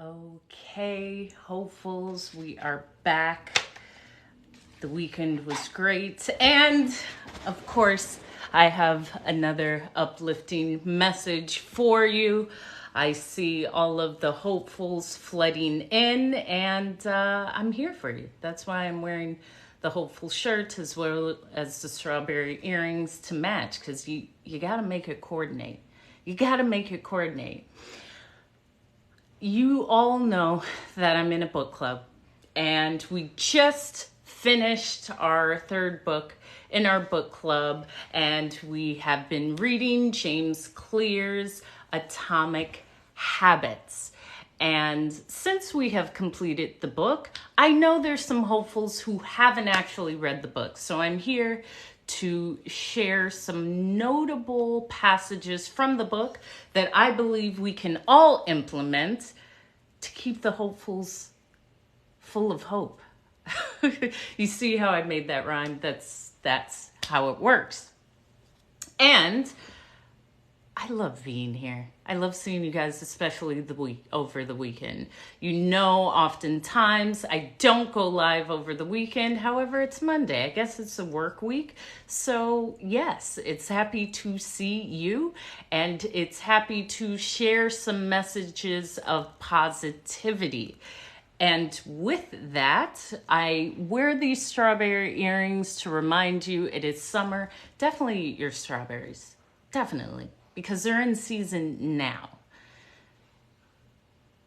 Okay, hopefuls, we are back. The weekend was great. And of course, I have another uplifting message for you. I see all of the hopefuls flooding in, and I'm here for you. That's why I'm wearing the hopeful shirt as well as the strawberry earrings to match, because you got to make it coordinate. You got to make it coordinate. You all know that I'm in a book club, and we just finished our third book in our book club, and we have been reading James Clear's Atomic Habits. And since we have completed the book, I know there's some hopefuls who haven't actually read the book. So I'm here to share some notable passages from the book that I believe we can all implement to keep the hopefuls full of hope. You see how I made that rhyme? That's how it works. And I love being here. I love seeing you guys, especially over the weekend. You know, oftentimes I don't go live over the weekend. However, it's Monday. I guess it's a work week. So yes, it's happy to see you, and it's happy to share some messages of positivity. And with that, I wear these strawberry earrings to remind you it is summer. Definitely eat your strawberries. Definitely. Because they're in season now.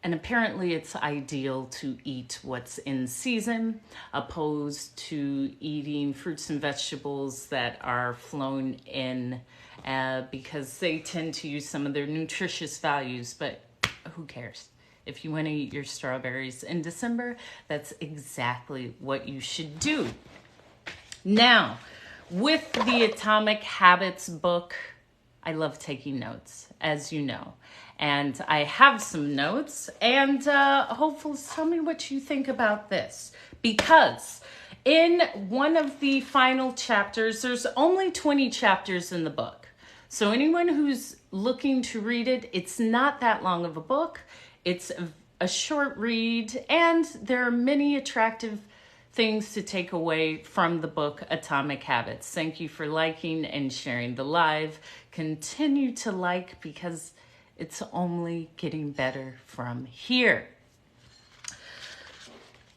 And apparently it's ideal to eat what's in season opposed to eating fruits and vegetables that are flown in because they tend to use some of their nutritious values, but who cares? If you want to eat your strawberries in December, that's exactly what you should do. Now, with the Atomic Habits book, I love taking notes, as you know. And I have some notes, and hopefully tell me what you think about this. Because in one of the final chapters, there's only 20 chapters in the book. So anyone who's looking to read it, it's not that long of a book. It's a short read, and there are many attractive things to take away from the book Atomic Habits. Thank you for liking and sharing the live. Continue to like because it's only getting better from here.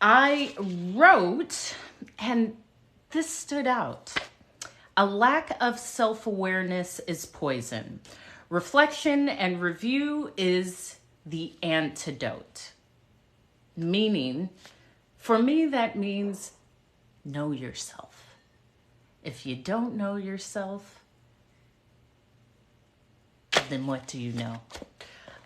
I wrote, and this stood out, a lack of self-awareness is poison. Reflection and review is the antidote. Meaning, for me, that means know yourself. If you don't know yourself, then what do you know?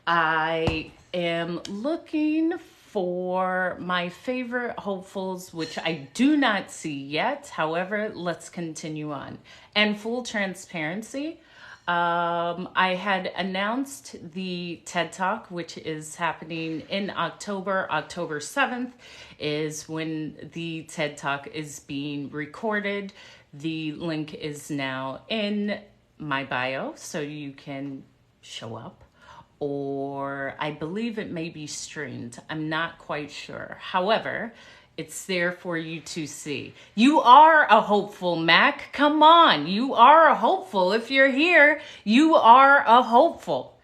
I am looking for my favorite hopefuls, which I do not see yet. However, let's continue on. And full transparency, I had announced the TED Talk, which is happening in October. October 7th is when the TED Talk is being recorded. The link is now in my bio, so you can show up. Or I believe it may be streamed. I'm not quite sure. However, it's there for you to see. You are a hopeful, Mac. Come on. You are a hopeful. If you're here, you are a hopeful.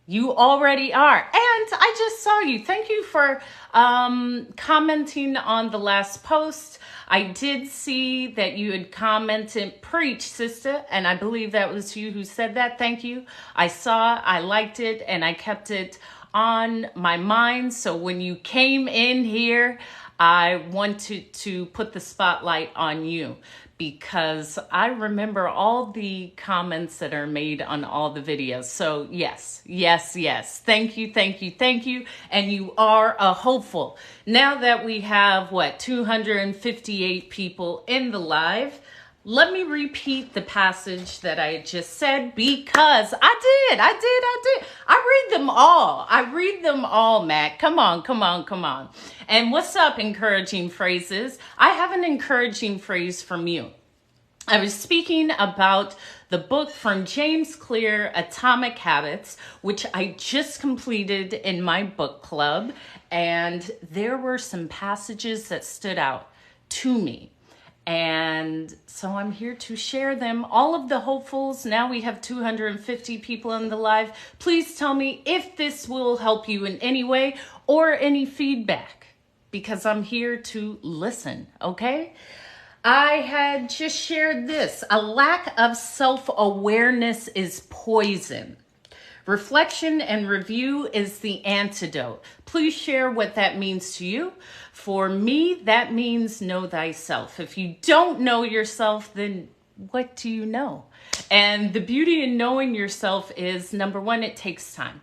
You already are. And I just saw you. Thank you for commenting on the last post. I did see that you had commented, preach, sister. And I believe that was you who said that. Thank you. I saw, I liked it, and I kept it on my mind. So when you came in here, I wanted to put the spotlight on you because I remember all the comments that are made on all the videos. So yes, yes, yes. Thank you, thank you, thank you. And you are a hopeful. Now that we have, 258 people in the live, let me repeat the passage that I just said because I did. I read them all. I read them all, Matt. Come on. And what's up, encouraging phrases? I have an encouraging phrase from you. I was speaking about the book from James Clear, Atomic Habits, which I just completed in my book club. And there were some passages that stood out to me. And so I'm here to share them. All of the hopefuls, now we have 250 people in the live. Please tell me if this will help you in any way or any feedback, because I'm here to listen, okay? I had just shared this. A lack of self-awareness is poison. Reflection and review is the antidote. Please share what that means to you. For me, that means know thyself. If you don't know yourself, then what do you know? And the beauty in knowing yourself is, number one, it takes time.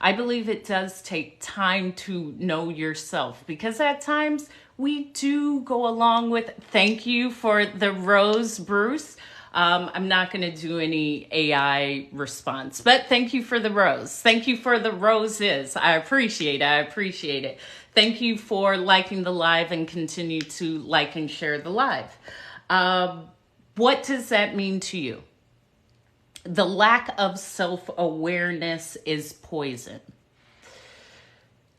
I believe it does take time to know yourself, because at times we do go along with, thank you for the rose, Bruce. I'm not going to do any AI response, but thank you for the rose. Thank you for the roses. I appreciate it. Thank you for liking the live and continue to like and share the live. What does that mean to you? The lack of self-awareness is poison.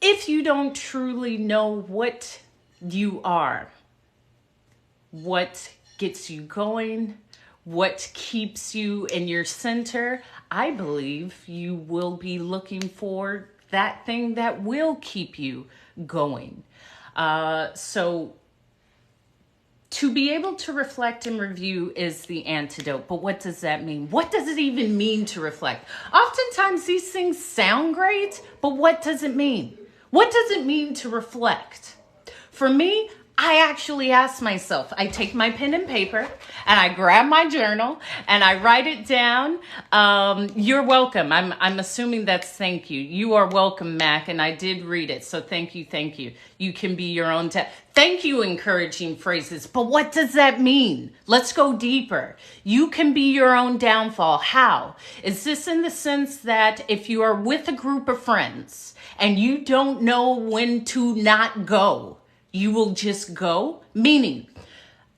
If you don't truly know what you are, what gets you going, what keeps you in your center, I believe you will be looking for that thing that will keep you going. So to be able to reflect and review is the antidote. But what does that mean? What does it even mean to reflect? Oftentimes these things sound great, but what does it mean? What does it mean to reflect? For me, I actually ask myself, I take my pen and paper and I grab my journal and I write it down. You're welcome. I'm assuming that's thank you. You are welcome, Mac. And I did read it. So thank you. Thank you. You can be your own. Thank you, encouraging phrases. But what does that mean? Let's go deeper. You can be your own downfall. How? Is this in the sense that if you are with a group of friends and you don't know when to not go, you will just go? Meaning,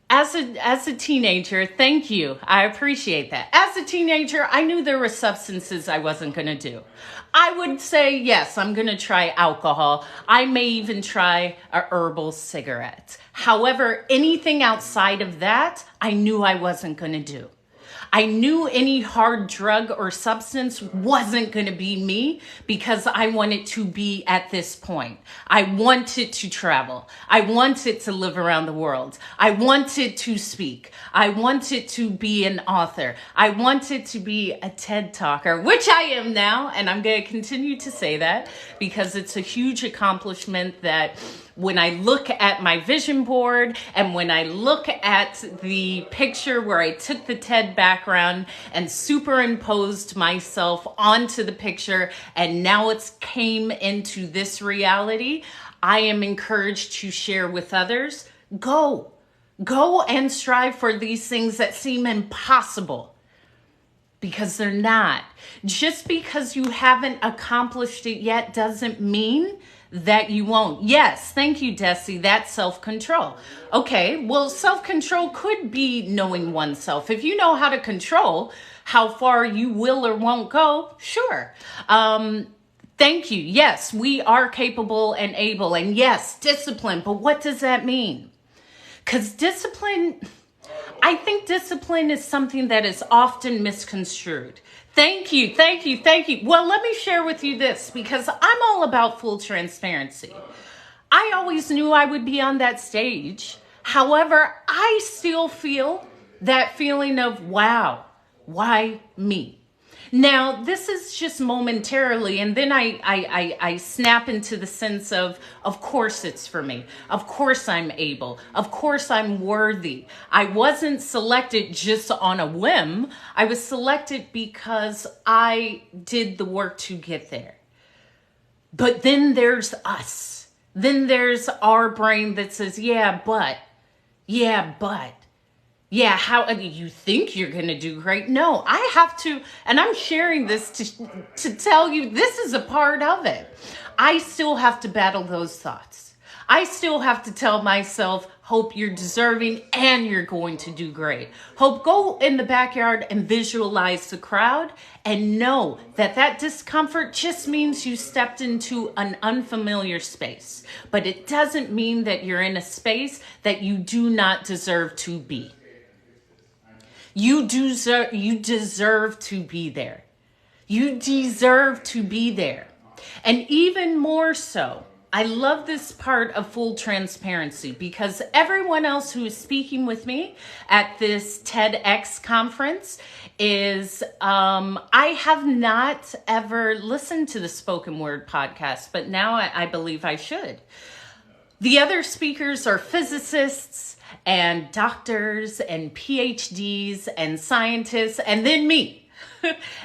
as a teenager, thank you. I appreciate that. As a teenager, I knew there were substances I wasn't going to do. I would say, yes, I'm going to try alcohol. I may even try a herbal cigarette. However, anything outside of that, I knew I wasn't going to do. I knew any hard drug or substance wasn't going to be me, because I wanted to be at this point. I wanted to travel. I wanted to live around the world. I wanted to speak. I wanted to be an author. I wanted to be a TED Talker, which I am now. And I'm going to continue to say that because it's a huge accomplishment that when I look at my vision board and when I look at the picture where I took the TED background and superimposed myself onto the picture, and now it's came into this reality, I am encouraged to share with others. Go and strive for these things that seem impossible, because they're not. Just because you haven't accomplished it yet doesn't mean that you won't. Yes, thank you, Desi. That's self-control. Okay, well, self-control could be knowing oneself. If you know how to control how far you will or won't go, sure. Thank you. Yes, we are capable and able. And yes, discipline. But what does that mean? Because discipline, I think discipline is something that is often misconstrued. Thank you. Well, let me share with you this, because I'm all about full transparency. I always knew I would be on that stage. However, I still feel that feeling of, wow, why me? Now, this is just momentarily, and then I snap into the sense of course it's for me. Of course I'm able. Of course I'm worthy. I wasn't selected just on a whim. I was selected because I did the work to get there. But then there's us. Then there's our brain that says, yeah, but. Yeah, how you think you're going to do great? No, I have to, and I'm sharing this to tell you this is a part of it. I still have to battle those thoughts. I still have to tell myself, Hope, you're deserving and you're going to do great. Hope, go in the backyard and visualize the crowd and know that that discomfort just means you stepped into an unfamiliar space. But it doesn't mean that you're in a space that you do not deserve to be. You deserve to be there. You deserve to be there. And even more so, I love this part of full transparency, because everyone else who is speaking with me at this TEDx conference is, I have not ever listened to the Spoken Word podcast, but now I believe I should. The other speakers are physicists and doctors and PhDs and scientists, and then me,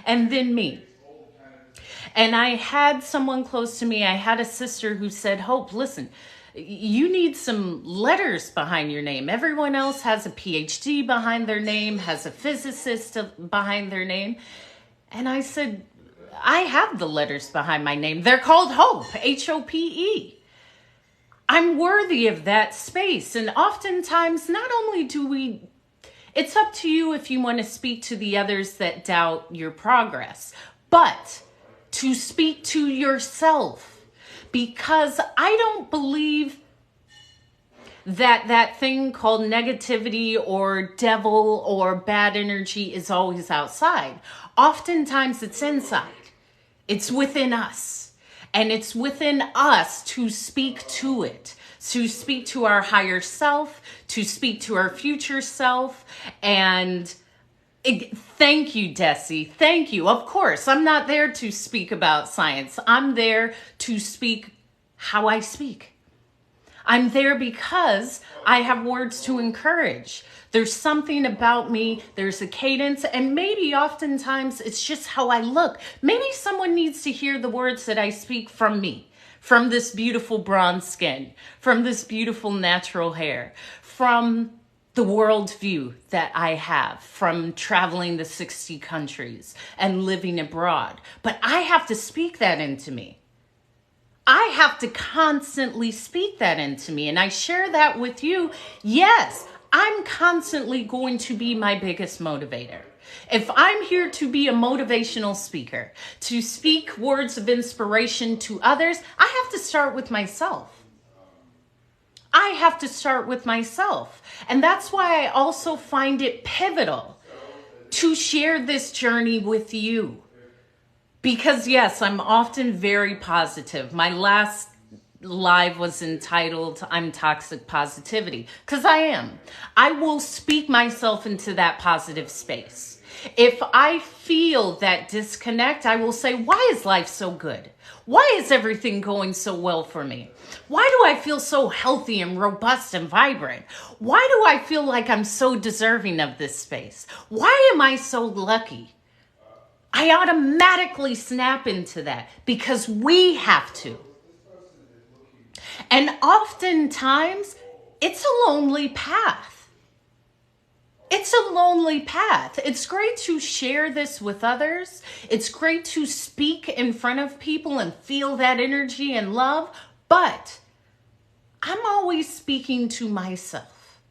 and then me. And I had someone close to me, I had a sister who said, Hope, listen, you need some letters behind your name. Everyone else has a PhD behind their name, has a physicist behind their name. And I said, I have the letters behind my name. They're called Hope, Hope. I'm worthy of that space. And oftentimes, not only do we, it's up to you if you want to speak to the others that doubt your progress, but to speak to yourself, because I don't believe that thing called negativity or devil or bad energy is always outside. Oftentimes it's inside. It's within us. And it's within us to speak to it, to speak to our higher self, to speak to our future self. And thank you, Desi. Thank you. Of course, I'm not there to speak about science. I'm there to speak how I speak. I'm there because I have words to encourage. There's something about me. There's a cadence. And maybe oftentimes it's just how I look. Maybe someone needs to hear the words that I speak from me, from this beautiful bronze skin, from this beautiful natural hair, from the worldview that I have from traveling the 60 countries and living abroad. But I have to speak that into me. I have to constantly speak that into me. And I share that with you. Yes, I'm constantly going to be my biggest motivator. If I'm here to be a motivational speaker, to speak words of inspiration to others, I have to start with myself. I have to start with myself. And that's why I also find it pivotal to share this journey with you. Because yes, I'm often very positive. My last live was entitled, I'm Toxic Positivity, because I am. I will speak myself into that positive space. If I feel that disconnect, I will say, why is life so good? Why is everything going so well for me? Why do I feel so healthy and robust and vibrant? Why do I feel like I'm so deserving of this space? Why am I so lucky? I automatically snap into that because we have to. And oftentimes, it's a lonely path. It's a lonely path. It's great to share this with others. It's great to speak in front of people and feel that energy and love. But I'm always speaking to myself.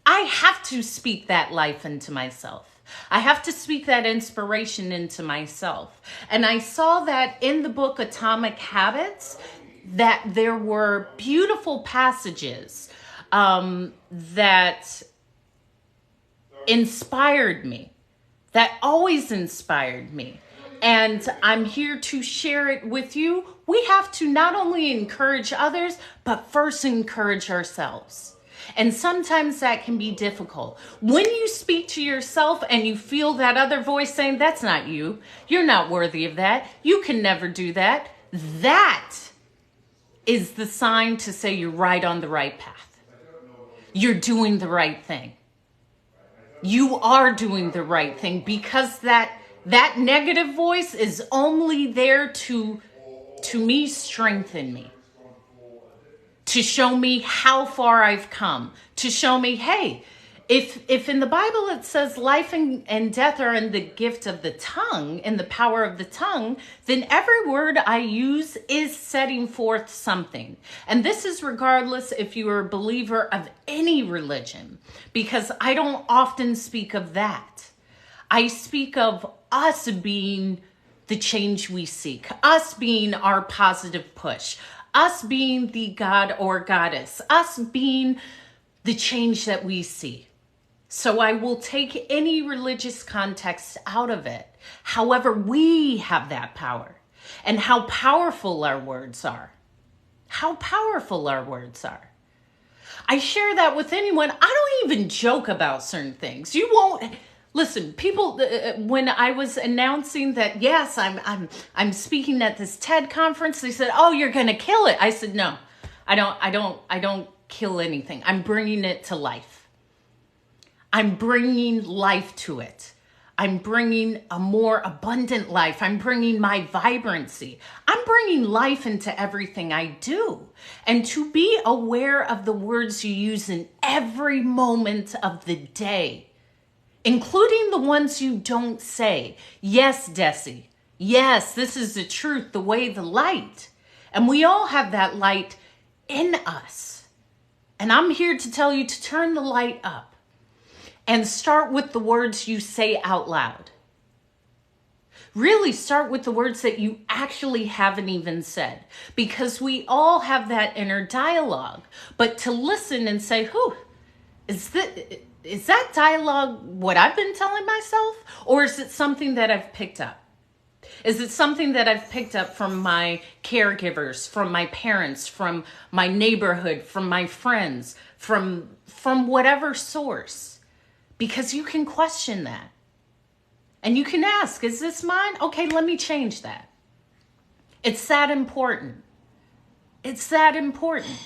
I have to speak that life into myself. I have to speak that inspiration into myself. And I saw that in the book Atomic Habits, that there were beautiful passages that inspired me, that always inspired me. And I'm here to share it with you. We have to not only encourage others, but first encourage ourselves. And sometimes that can be difficult. When you speak to yourself and you feel that other voice saying, that's not you, you're not worthy of that, you can never do that, that is the sign to say you're right on the right path. You're doing the right thing. You are doing the right thing, because that negative voice is only there to me strengthen me, to show me how far I've come, to show me, hey, If in the Bible it says life and death are in the gift of the tongue, in the power of the tongue, then every word I use is setting forth something. And this is regardless if you are a believer of any religion, because I don't often speak of that. I speak of us being the change we seek, us being our positive push, us being the God or goddess, us being the change that we see. So I will take any religious context out of it. However, we have that power, and how powerful our words are. How powerful our words are. I share that with anyone. I don't even joke about certain things. You won't listen. People, when I was announcing that, yes, I'm speaking at this TED conference, they said, "Oh, you're gonna kill it." I said, "No, I don't kill anything. I'm bringing it to life. I'm bringing life to it. I'm bringing a more abundant life. I'm bringing my vibrancy. I'm bringing life into everything I do. And to be aware of the words you use in every moment of the day, including the ones you don't say. Yes, Desi. Yes, this is the truth, the way, the light. And we all have that light in us. And I'm here to tell you to turn the light up. And start with the words you say out loud. Really start with the words that you actually haven't even said. Because we all have that inner dialogue. But to listen and say, whew, is that dialogue what I've been telling myself? Or is it something that I've picked up? Is it something that I've picked up from my caregivers, from my parents, from my neighborhood, from my friends, from whatever source? Because you can question that. And you can ask, is this mine? Okay, let me change that. It's that important. It's that important.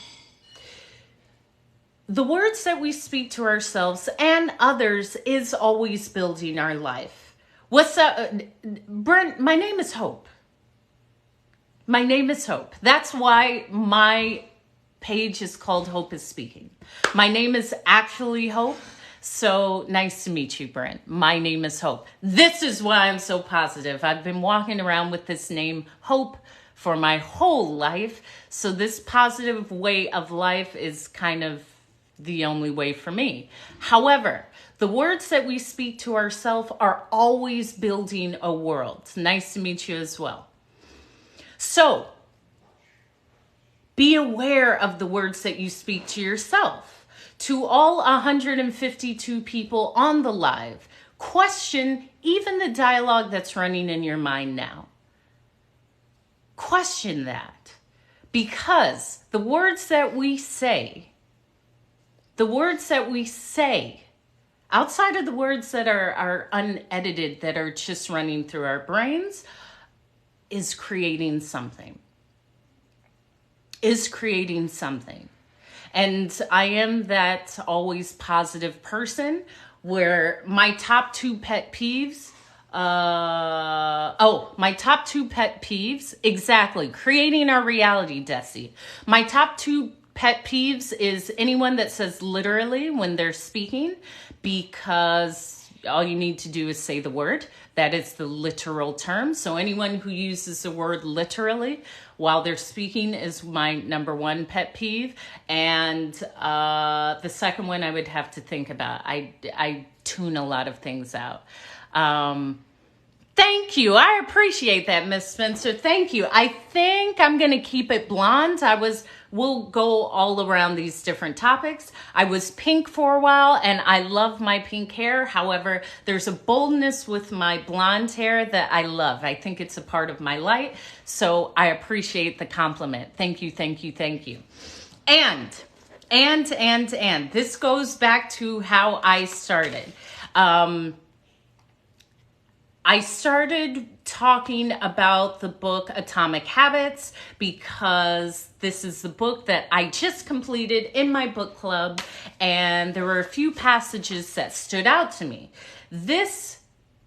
The words that we speak to ourselves and others is always building our life. What's up? Brent, my name is Hope. My name is Hope. That's why my page is called Hope is Speaking. My name is actually Hope. So nice to meet you, Brent. My name is Hope. This is why I'm so positive. I've been walking around with this name, Hope, for my whole life. So this positive way of life is kind of the only way for me. However, the words that we speak to ourselves are always building a world. Nice to meet you as well. So be aware of the words that you speak to yourself. To all 152 people on the live, question even the dialogue that's running in your mind now. Question that. Because the words that we say, outside of the words that are unedited, that are just running through our brains, is creating something. And I am that always positive person where my top two pet peeves, exactly, creating our reality, Desi. My top two pet peeves is anyone that says literally when they're speaking, because all you need to do is say the word. That is the literal term. So anyone who uses the word literally while they're speaking is my number one pet peeve. And the second one I would have to think about. I tune a lot of things out. Thank you. I appreciate that, Miss Spencer. Thank you. I think I'm going to keep it blonde. We'll go all around these different topics. I was pink for a while and I love my pink hair. However, there's a boldness with my blonde hair that I love. I think it's a part of my light. So I appreciate the compliment. Thank you, thank you, thank you. And this goes back to how I started. I started talking about the book Atomic Habits because this is the book that I just completed in my book club, and there were a few passages that stood out to me. This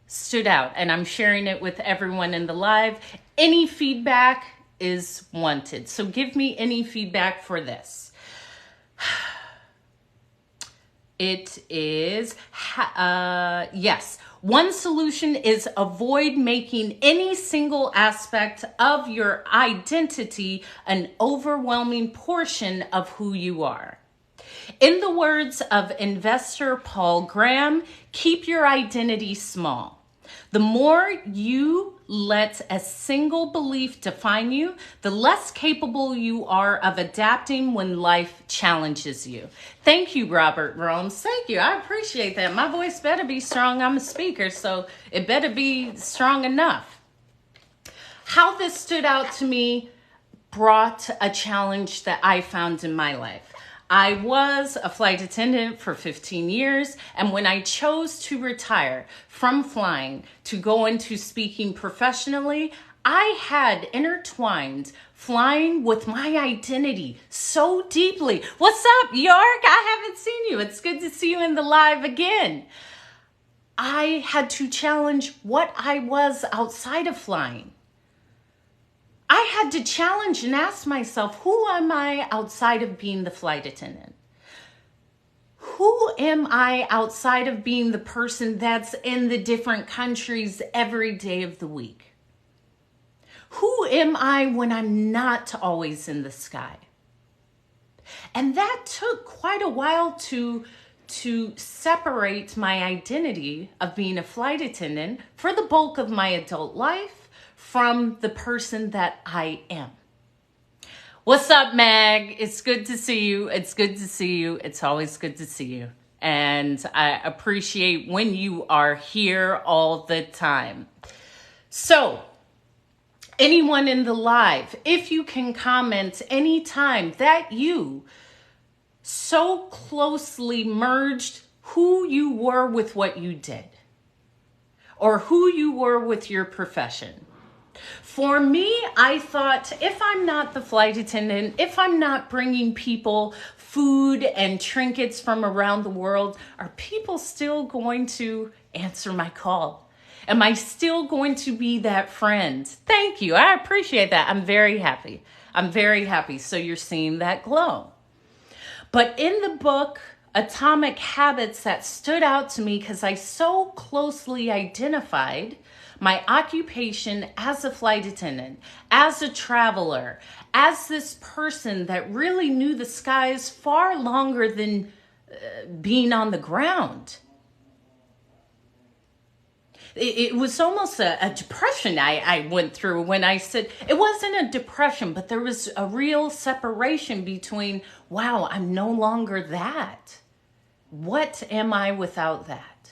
stood out, and I'm sharing it with everyone in the live. Any feedback is wanted, so give me any feedback for this. It is, yes. One solution is avoid making any single aspect of your identity an overwhelming portion of who you are. In the words of investor Paul Graham, keep your identity small. The more you let a single belief define you, the less capable you are of adapting when life challenges you. Thank you, Robert Romes. Thank you. I appreciate that. My voice better be strong. I'm a speaker, so it better be strong enough. How this stood out to me brought a challenge that I found in my life. I was a flight attendant for 15 years, and when I chose to retire from flying to go into speaking professionally, I had intertwined flying with my identity so deeply. What's up, York? I haven't seen you. It's good to see you in the live again. I had to challenge what I was outside of flying. I had to challenge and ask myself, who am I outside of being the flight attendant? Who am I outside of being the person that's in the different countries every day of the week? Who am I when I'm not always in the sky? And that took quite a while to separate my identity of being a flight attendant for the bulk of my adult life from the person that I am. What's up, Mag? It's good to see you. It's good to see you. It's always good to see you. And I appreciate when you are here all the time. So, anyone in the live, if you can comment anytime that you so closely merged who you were with what you did, or who you were with your profession. For me, I thought, if I'm not the flight attendant, if I'm not bringing people food and trinkets from around the world, are people still going to answer my call? Am I still going to be that friend? Thank you. I appreciate that. I'm very happy. I'm very happy. So you're seeing that glow. But in the book, Atomic Habits, that stood out to me because I so closely identified my occupation as a flight attendant, as a traveler, as this person that really knew the skies far longer than being on the ground. It was almost a depression I went through when I said, it wasn't a depression, but there was a real separation between, wow, I'm no longer that. What am I without that?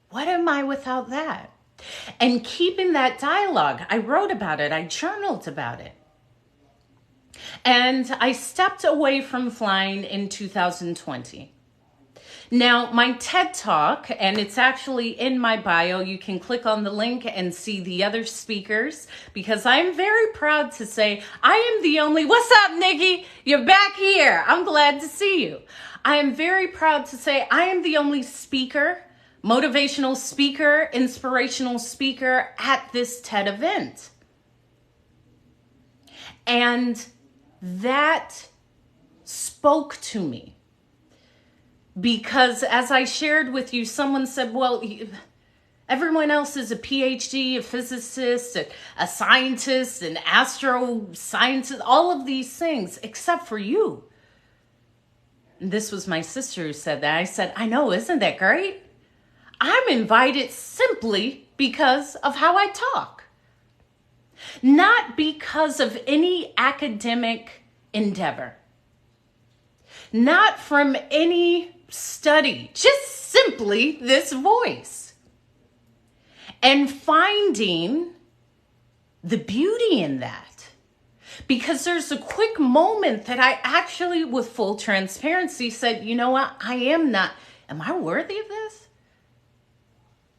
What am I without that? And keeping that dialogue, I wrote about it, I journaled about it. And I stepped away from flying in 2020. Now, my TED Talk, and it's actually in my bio, you can click on the link and see the other speakers, because I'm very proud to say I am the only, what's up, Nikki? You're back here. I'm glad to see you. I am very proud to say I am the only speaker, motivational speaker, inspirational speaker at this TED event. And that spoke to me because, as I shared with you, someone said, well, everyone else is a PhD, a physicist, a scientist, an astroscientist, all of these things, except for you. And this was my sister who said that. I said, I know, isn't that great? I'm invited simply because of how I talk. Not because of any academic endeavor. Not from any study. Just simply this voice. And finding the beauty in that. Because there's a quick moment that I actually, with full transparency, said, you know what? Am I worthy of this?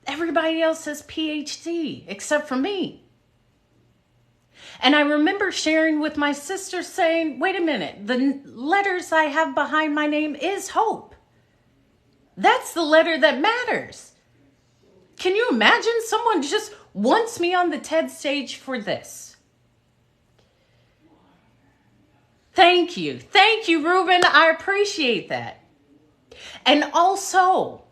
Everybody else has PhD except for me. And I remember sharing with my sister saying, wait a minute, the letters I have behind my name is hope. That's the letter that matters. Can you imagine someone just wants me on the TED stage for this? Thank you. Thank you, Ruben. I appreciate that. And also,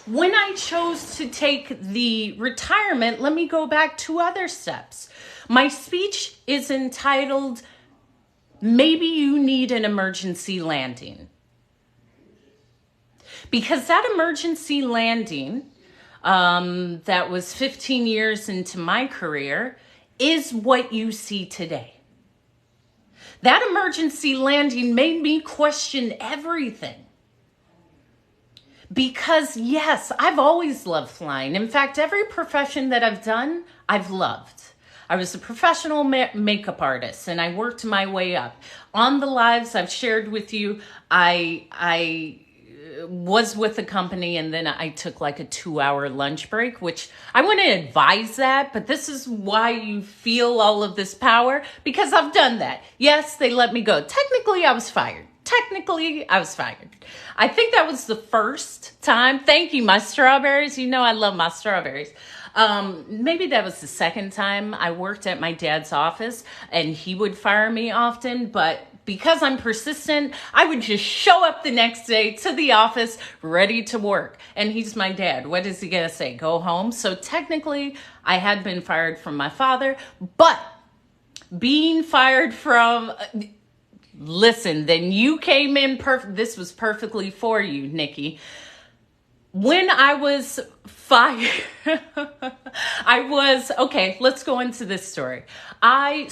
when I chose to take the retirement, let me go back 2 other steps. My speech is entitled, Maybe You Need an Emergency Landing. Because that emergency landing, that was 15 years into my career, is what you see today. That emergency landing made me question everything. Because yes, I've always loved flying. In fact, every profession that I've done, I've loved. I was a professional makeup artist and I worked my way up. On the lives I've shared with you, I was with a company and then I took like a 2-hour lunch break, which I wouldn't advise that, but this is why you feel all of this power, because I've done that. Yes, they let me go. Technically, I was fired. I think that was the first time. Thank you, my strawberries. You know I love my strawberries. Maybe that was the second time I worked at my dad's office and he would fire me often, but because I'm persistent, I would just show up the next day to the office ready to work. And he's my dad. What is he gonna say? Go home? So technically, I had been fired from my father, but being fired from... Listen, then you came in perfect. This was perfectly for you, Nikki. When I was fired, okay, let's go into this story. I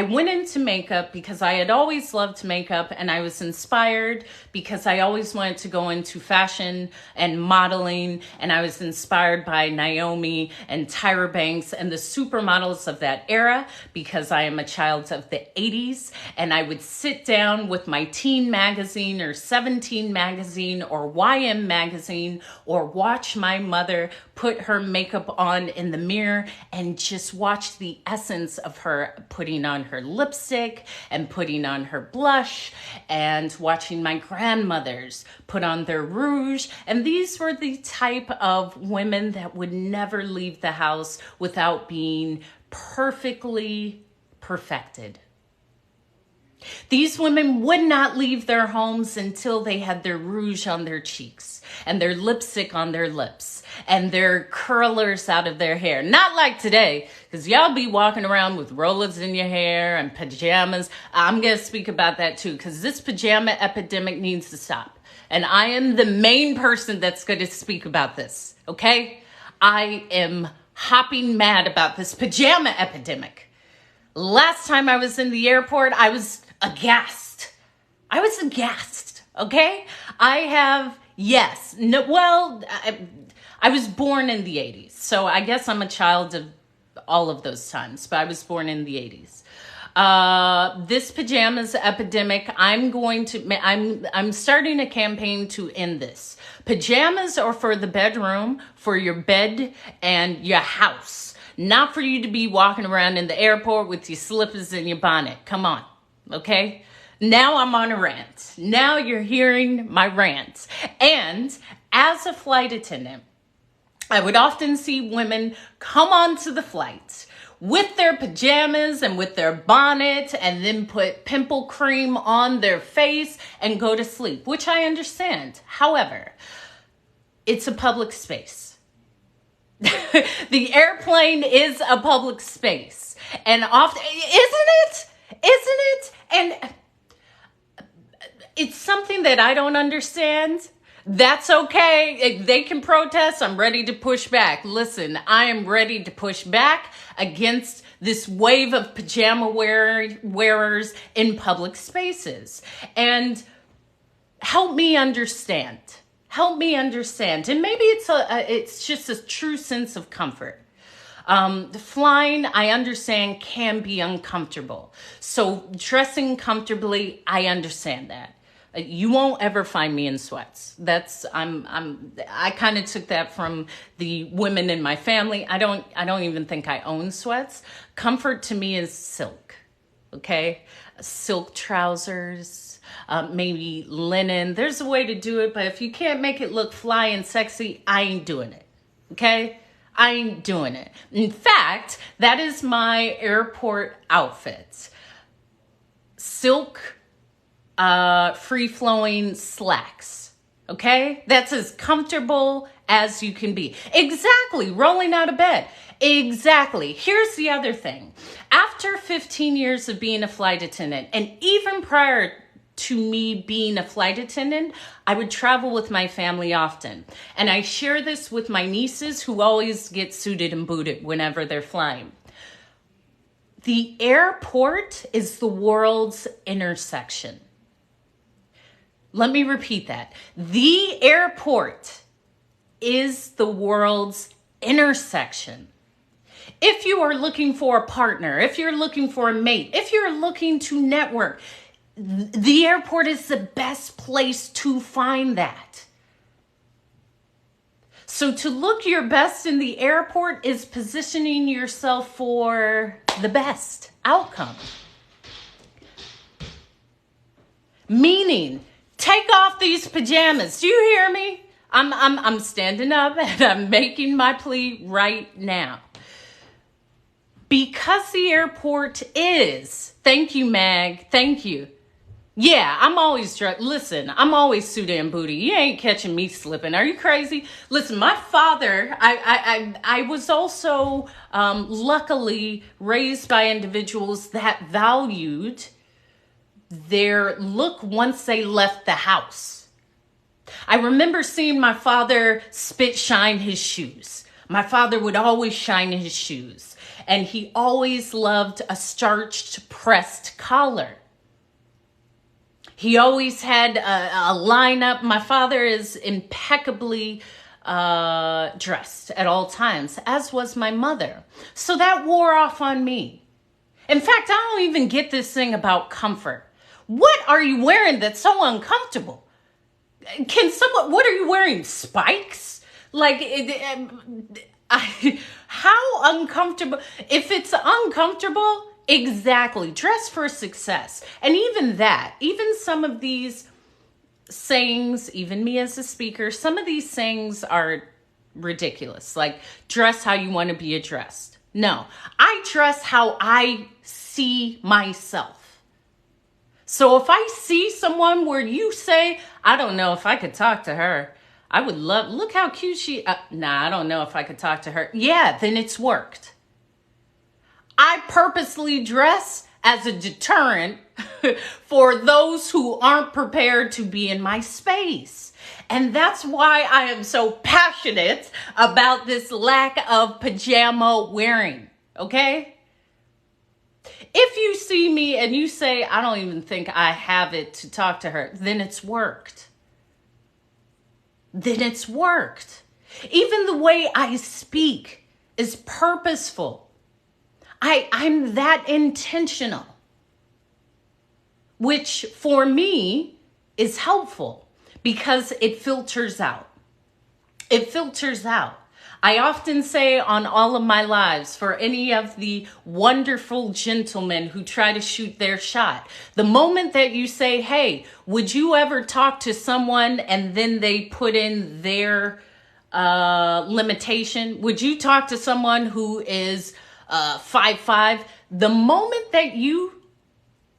went into makeup because I had always loved makeup, and I was inspired because I always wanted to go into fashion and modeling, and I was inspired by Naomi and Tyra Banks and the supermodels of that era because I am a child of the 80s, and I would sit down with my teen magazine or 17 magazine or YM magazine or watch my mother put her makeup on in the mirror and just watch the essence of her putting on her lipstick and putting on her blush and watching my grandmothers put on their rouge. And these were the type of women that would never leave the house without being perfectly perfected. These women would not leave their homes until they had their rouge on their cheeks and their lipstick on their lips and their curlers out of their hair. Not like today, because y'all be walking around with rollers in your hair and pajamas. I'm going to speak about that too, because this pajama epidemic needs to stop. And I am the main person that's going to speak about this, okay? I am hopping mad about this pajama epidemic. Last time I was in the airport, I was aghast. Okay? I was born in the 80s, so I guess I'm a child of all of those times, but I was born in the 80s. This pajamas epidemic, I'm starting a campaign to end this. Pajamas are for the bedroom, for your bed and your house. Not for you to be walking around in the airport with your slippers and your bonnet. Come on, okay? Now I'm on a rant. Now you're hearing my rant. And as a flight attendant, I would often see women come onto the flight with their pajamas and with their bonnet and then put pimple cream on their face and go to sleep, which I understand. However, it's a public space. The airplane is a public space, and often, isn't it? And it's something that I don't understand. That's okay. If they can protest, I'm ready to push back. Listen, I am ready to push back against this wave of pajama wearers in public spaces. And help me understand. And maybe it's just a true sense of comfort. Flying, I understand, can be uncomfortable. So dressing comfortably, I understand that. You won't ever find me in sweats. I kind of took that from the women in my family. I don't even think I own sweats. Comfort to me is silk. Okay? Silk trousers, maybe linen. There's a way to do it, but if you can't make it look fly and sexy, I ain't doing it. Okay? I ain't doing it. In fact, that is my airport outfit. Silk free-flowing slacks. Okay? That's as comfortable as you can be. Exactly. Rolling out of bed. Exactly. Here's the other thing. After 15 years of being a flight attendant, and even prior to me being a flight attendant, I would travel with my family often. And I share this with my nieces who always get suited and booted whenever they're flying. The airport is the world's intersection. Let me repeat that. The airport is the world's intersection. If you are looking for a partner, if you're looking for a mate, if you're looking to network, the airport is the best place to find that. So to look your best in the airport is positioning yourself for the best outcome. Meaning, take off these pajamas. Do you hear me? I'm standing up and I'm making my plea right now. Because the airport is, thank you, Mag, thank you. Yeah, I'm always dressed. Listen, I'm always suited and booty. You ain't catching me slipping. Are you crazy? Listen, my father, I was also luckily raised by individuals that valued their look once they left the house. I remember seeing my father shine his shoes. My father would always shine his shoes. And he always loved a starched, pressed collar. He always had a lineup. My father is impeccably dressed at all times, as was my mother. So that wore off on me. In fact, I don't even get this thing about comfort. What are you wearing that's so uncomfortable? What are you wearing? Spikes? How uncomfortable? If it's uncomfortable, exactly. Dress for success. And even some of these sayings, even me as a speaker, some of these sayings are ridiculous. Like, dress how you want to be addressed. No, I dress how I see myself. So if I see someone where you say, I don't know if I could talk to her. I would look how cute she, I don't know if I could talk to her. Yeah, then it's worked. I purposely dress as a deterrent for those who aren't prepared to be in my space. And that's why I am so passionate about this lack of pajama wearing, okay? If you see me and you say, I don't even think I have it to talk to her, then it's worked. Then it's worked. Even the way I speak is purposeful. I'm that intentional, which for me is helpful because it filters out. It filters out. I often say on all of my lives, for any of the wonderful gentlemen who try to shoot their shot, the moment that you say, hey, would you ever talk to someone, and then they put in their limitation, would you talk to someone who is 5'5"? The moment that you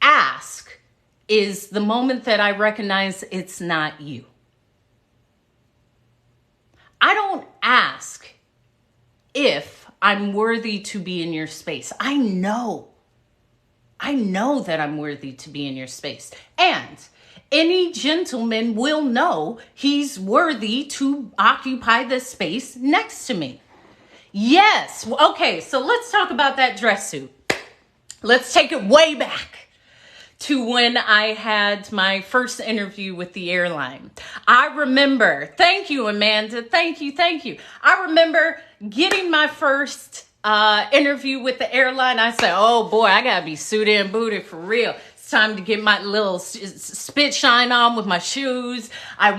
ask is the moment that I recognize it's not you. I don't ask if I'm worthy to be in your space. I know that I'm worthy to be in your space. And any gentleman will know he's worthy to occupy the space next to me. Yes. Okay, so let's talk about that dress suit. Let's take it way back to when I had my first interview with the airline. I remember, thank you, Amanda, thank you. I remember getting my first interview with the airline. I said, oh boy, I gotta be suited and booted for real. It's time to get my little spit shine on with my shoes. I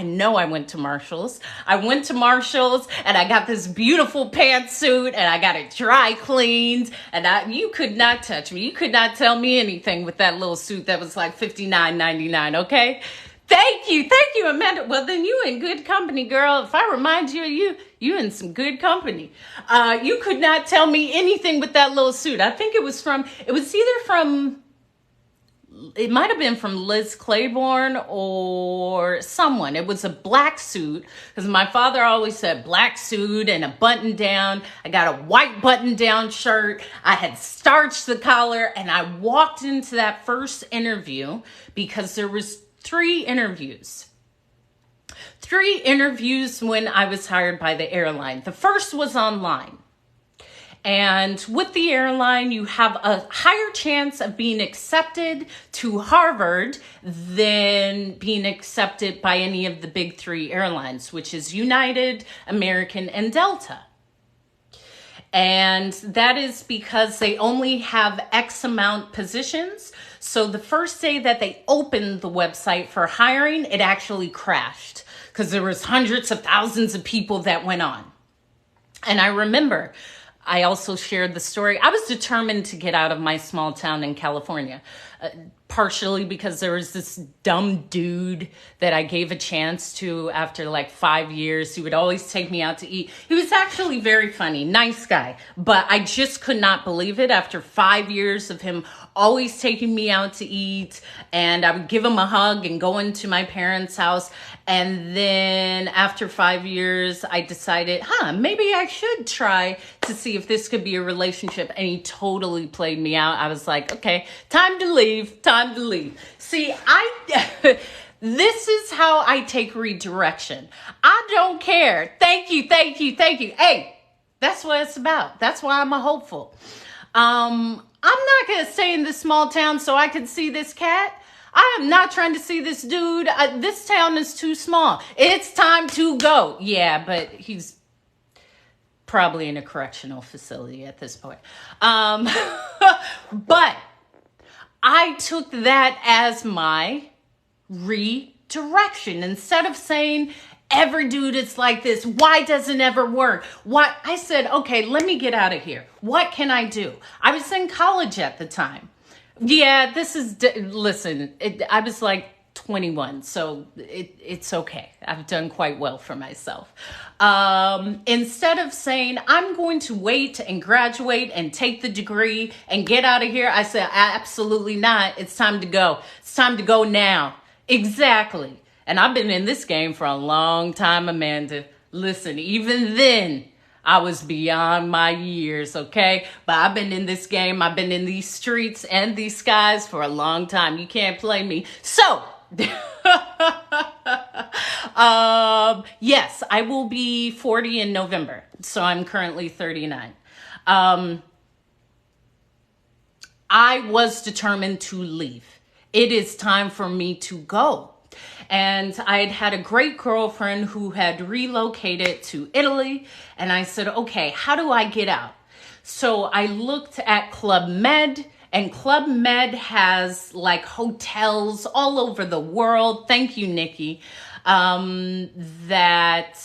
know I went to Marshall's. I went to Marshall's and I got this beautiful pantsuit and I got it dry cleaned, and you could not touch me. You could not tell me anything with that little suit that was like $59.99, okay? Thank you, Amanda. Well, then you in good company, girl. If I remind you of you in some good company. You could not tell me anything with that little suit. I think it was either from it might have been from Liz Claiborne or someone. It was a black suit, because my father always said black suit and a button down. I got a white button down shirt. I had starched the collar, and I walked into that first interview because there was 3 interviews. 3 interviews when I was hired by the airline. The first was online. And with the airline, you have a higher chance of being accepted to Harvard than being accepted by any of the big 3 airlines, which is United, American, and Delta. And that is because they only have X amount positions. So the first day that they opened the website for hiring, it actually crashed because there was hundreds of thousands of people that went on. And I remember I also shared the story. I was determined to get out of my small town in California, partially because there was this dumb dude that I gave a chance to after like 5 years. He would always take me out to eat. He was actually very funny, nice guy, but I just could not believe it after 5 years of him always taking me out to eat, and I would give him a hug and go into my parents' house. And then after 5 years, I decided, maybe I should try to see if this could be a relationship. And he totally played me out. I was like, okay, time to leave, time to leave. See, this is how I take redirection. I don't care. Thank you, thank you, thank you. Hey, that's what it's about. That's why I'm a hopeful. I'm not going to stay in this small town so I can see this cat. I am not trying to see this dude. This town is too small. It's time to go. Yeah, but he's probably in a correctional facility at this point. But I took that as my redirection. Instead of saying, every dude is like this, why doesn't it ever work? What I said, okay, let me get out of here. What can I do? I was in college at the time. Yeah, listen, I was like 21, so it's okay. I've done quite well for myself. Instead of saying, I'm going to wait and graduate and take the degree and get out of here, I said, absolutely not. It's time to go. It's time to go now. Exactly. And I've been in this game for a long time, Amanda. Listen, even then, I was beyond my years, okay? But I've been in this game. I've been in these streets and these skies for a long time. You can't play me. So, yes, I will be 40 in November. So I'm currently 39. I was determined to leave. It is time for me to go. And I had a great girlfriend who had relocated to Italy. And I said, okay, how do I get out? So I looked at Club Med, and Club Med has like hotels all over the world. Thank you, Nikki. That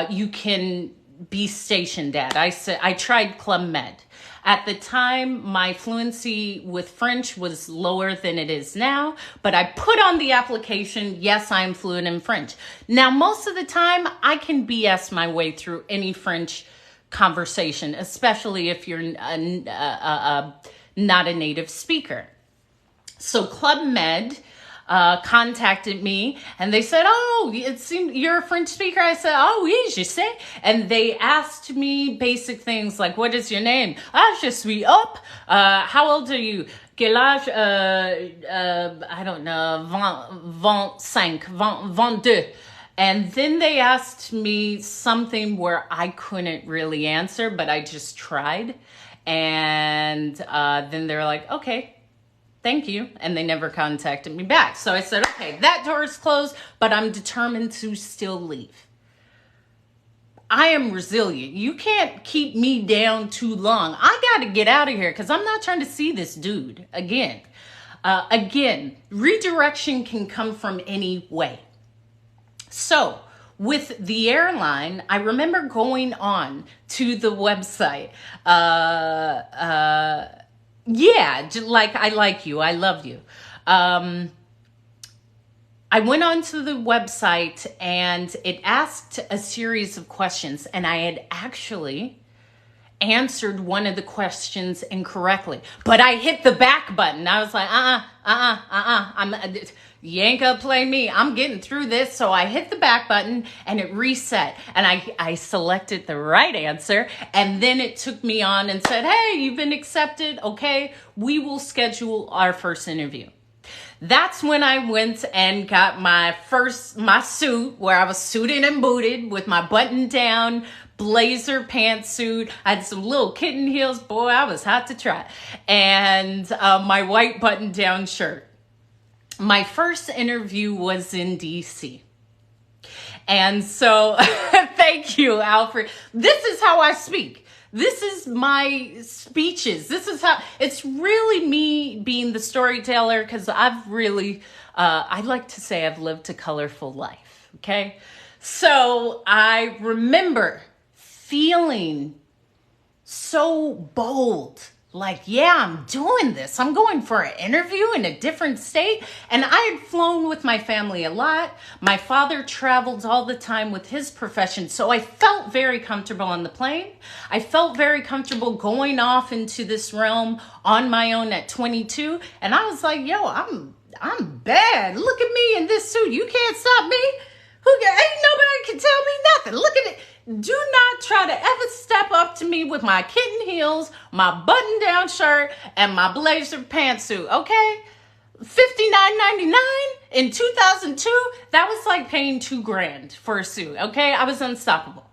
you can be stationed at. I tried Club Med. At the time, my fluency with French was lower than it is now, but I put on the application, yes, I'm fluent in French. Now, most of the time, I can BS my way through any French conversation, especially if you're not a native speaker. So Club Med contacted me, and they said, oh, it seemed you're a French speaker. I said, oh, oui, je sais. And they asked me basic things like, what is your name? Ah, je suis up. How old are you? Quel âge? I don't know, 25, 22. And then they asked me something where I couldn't really answer, but I just tried. And then they're like, okay, thank you. And they never contacted me back. So I said, okay, that door is closed, but I'm determined to still leave. I am resilient. You can't keep me down too long. I got to get out of here because I'm not trying to see this dude again. Again, redirection can come from any way. So with the airline, I remember going on to the website. Yeah, like I like you. I love you. I went onto the website and it asked a series of questions, and I had actually answered one of the questions incorrectly, but I hit the back button. I was like, you ain't gonna play me. I'm getting through this. So I hit the back button and it reset. And I selected the right answer. And then it took me on and said, hey, you've been accepted. Okay, we will schedule our first interview. That's when I went and got my suit, where I was suited and booted with my button down blazer pantsuit. I had some little kitten heels. Boy, I was hot to try. And my white button down shirt. My first interview was in DC. And so thank you, Alfred. This is how I speak. This is my speeches. This is how, it's really me being the storyteller, because I've really, I like to say I've lived a colorful life, okay? So I remember feeling so bold, like, yeah, I'm doing this. I'm going for an interview in a different state. And I had flown with my family a lot. My father traveled all the time with his profession. So I felt very comfortable on the plane. I felt very comfortable going off into this realm on my own at 22. And I was like, yo, I'm bad. Look at me in this suit. You can't stop me. Ain't nobody can tell me nothing. Look at it. Do not try to ever step up to me with my kitten heels, my button-down shirt, and my blazer pantsuit, okay? $59.99 in 2002, that was like paying $2,000 for a suit, okay? I was unstoppable.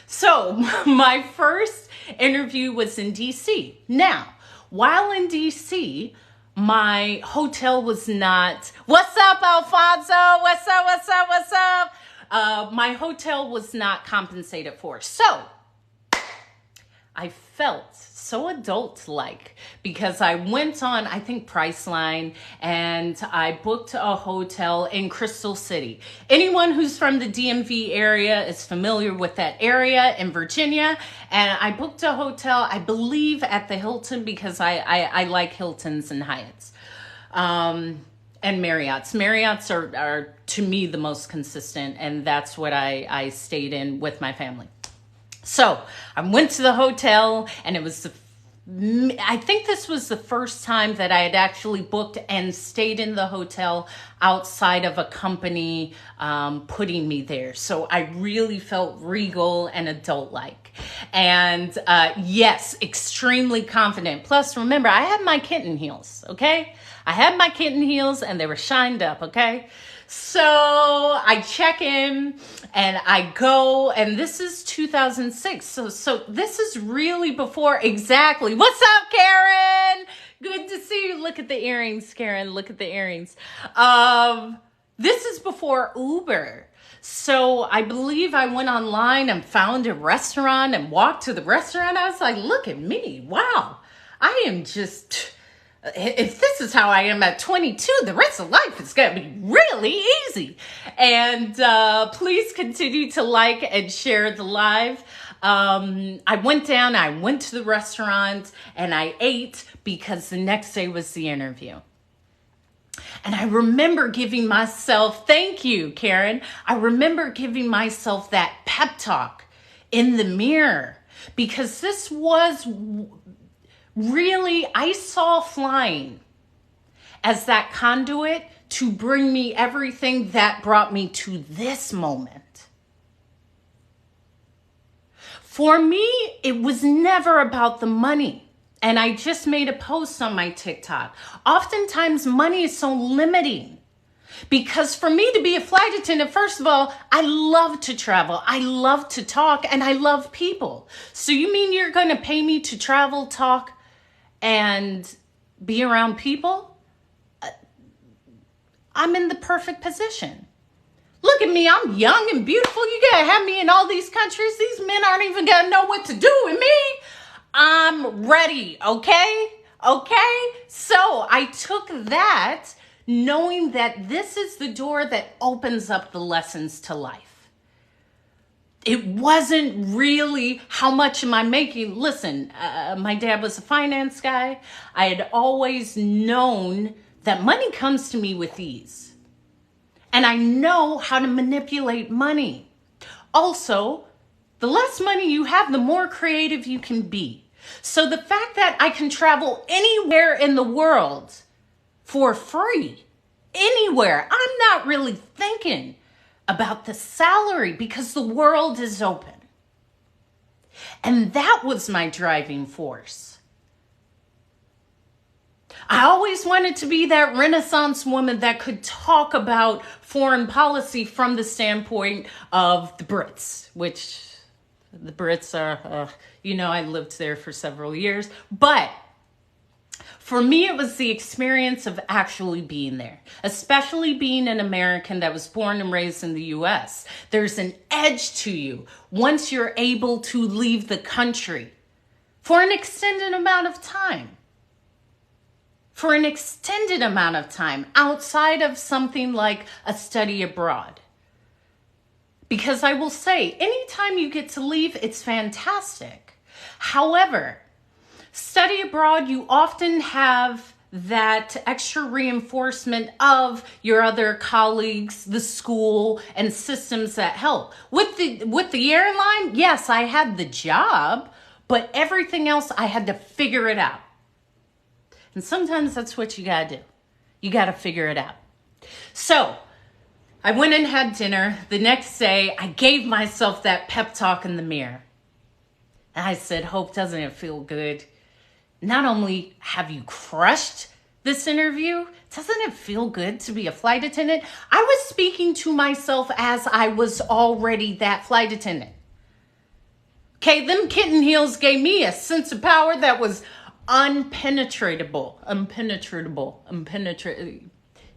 So my first interview was in DC. Now, while in DC, my hotel was not, what's up, Alfonso? What's up? My hotel was not compensated for. So I felt so adult-like because I went on, I think, Priceline, and I booked a hotel in Crystal City. Anyone who's from the DMV area is familiar with that area in Virginia. And I booked a hotel, I believe, at the Hilton, because I like Hiltons and Hyatts. And Marriott's. Marriott's are, to me, the most consistent, and that's what I stayed in with my family. So I went to the hotel, and it was I think this was the first time that I had actually booked and stayed in the hotel outside of a company putting me there. So I really felt regal and adult-like. And yes, extremely confident. Plus, remember, I had my kitten heels, okay? I had my kitten heels and they were shined up, okay? So I check in and I go, and this is 2006. So this is really before exactly. What's up, Karen? Good to see you. Look at the earrings, Karen. Look at the earrings. This is before Uber. So I believe I went online and found a restaurant and walked to the restaurant. I was like, look at me. Wow. I am just... If this is how I am at 22, the rest of life is going to be really easy. And please continue to like and share the live. I went down, I went to the restaurant, and I ate because the next day was the interview. And I remember giving myself, thank you, Karen. I remember giving myself that pep talk in the mirror, because this was... really, I saw flying as that conduit to bring me everything that brought me to this moment. For me, it was never about the money. And I just made a post on my TikTok. Oftentimes, money is so limiting. Because for me to be a flight attendant, first of all, I love to travel. I love to talk, and I love people. So you mean you're going to pay me to travel, talk, and be around people? I'm in the perfect position. Look at me, I'm young and beautiful. You gotta have me in all these countries. These men aren't even gonna know what to do with me. I'm ready, okay? Okay? So I took that, knowing that this is the door that opens up the lessons to life. It wasn't really how much am I making. Listen, my dad was a finance guy. I had always known that money comes to me with ease. And I know how to manipulate money. Also, The less money you have, the more creative you can be. So the fact that I can travel anywhere in the world for free, anywhere, I'm not really thinking about the salary because the world is open. And that was my driving force. I always wanted to be that Renaissance woman that could talk about foreign policy from the standpoint of the Brits, which the Brits are, I lived there for several years. But for me, it was the experience of actually being there, especially being an American that was born and raised in the U.S. There's an edge to you once you're able to leave the country for an extended amount of time. For an extended amount of time outside of something like a study abroad. Because I will say, anytime you get to leave, it's fantastic. However, study abroad, you often have that extra reinforcement of your other colleagues, the school, and systems that help. With the airline, yes, I had the job, but everything else, I had to figure it out. And sometimes that's what you gotta do. You gotta figure it out. So I went and had dinner. The next day, I gave myself that pep talk in the mirror. And I said, Hope, doesn't it feel good? Not only have you crushed this interview, doesn't it feel good to be a flight attendant? I was speaking to myself as I was already that flight attendant. Okay, them kitten heels gave me a sense of power that was impenetrable.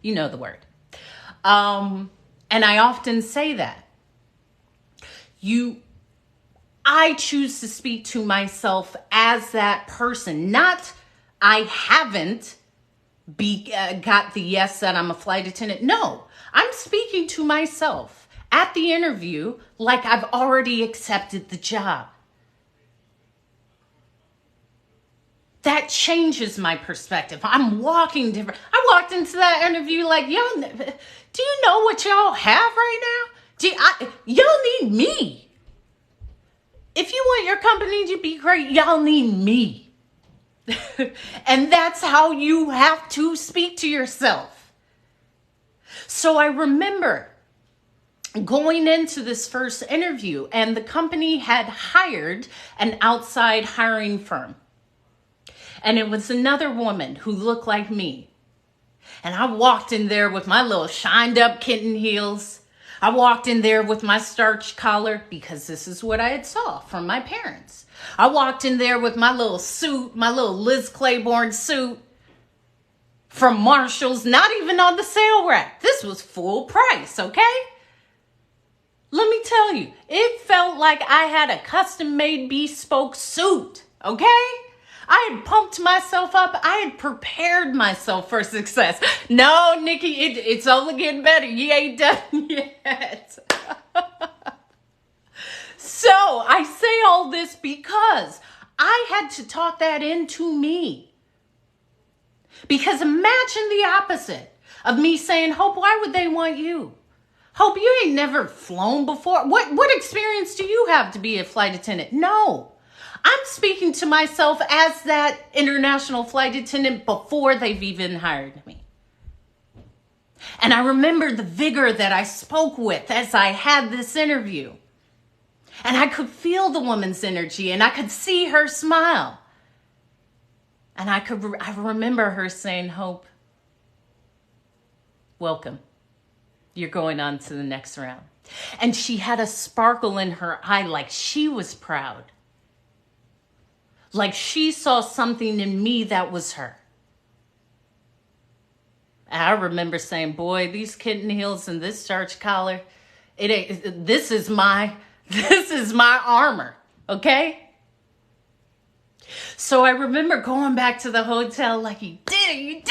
You know the word. And I often say that. I choose to speak to myself as that person. Not, I haven't got the yes that I'm a flight attendant. No, I'm speaking to myself at the interview like I've already accepted the job. That changes my perspective. I'm walking different. I walked into that interview like, yo, do you know what y'all have right now? Y'all need me. If you want your company to be great, y'all need me. And that's how you have to speak to yourself. So I remember going into this first interview, and the company had hired an outside hiring firm. And it was another woman who looked like me. And I walked in there with my little shined up kitten heels. I walked in there with my starched collar because this is what I had saw from my parents. I walked in there with my little suit, my little Liz Claiborne suit from Marshall's, not even on the sale rack. This was full price, okay? Let me tell you, it felt like I had a custom-made bespoke suit, okay? I had pumped myself up. I had prepared myself for success. No, Nikki, it's only getting better. You ain't done yet. So I say all this because I had to talk that into me. Because imagine the opposite of me saying, Hope, why would they want you? Hope, you ain't never flown before. What experience do you have to be a flight attendant? No. I'm speaking to myself as that international flight attendant before they've even hired me. And I remember the vigor that I spoke with as I had this interview. And I could feel the woman's energy and I could see her smile. And I remember her saying, Hope, welcome. You're going on to the next round. And she had a sparkle in her eye like she was proud. Like she saw something in me that was her. And I remember saying, boy, these kitten heels and this starch collar, this is my armor, okay? So I remember going back to the hotel like, you did it,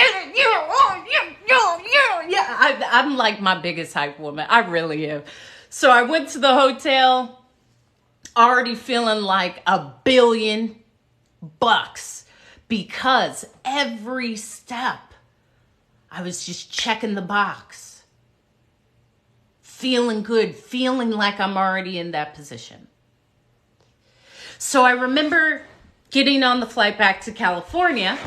yeah. I'm like my biggest hype woman. I really am. So I went to the hotel already feeling like $1 billion because every step I was just checking the box, feeling good, feeling like I'm already in that position. So I remember getting on the flight back to California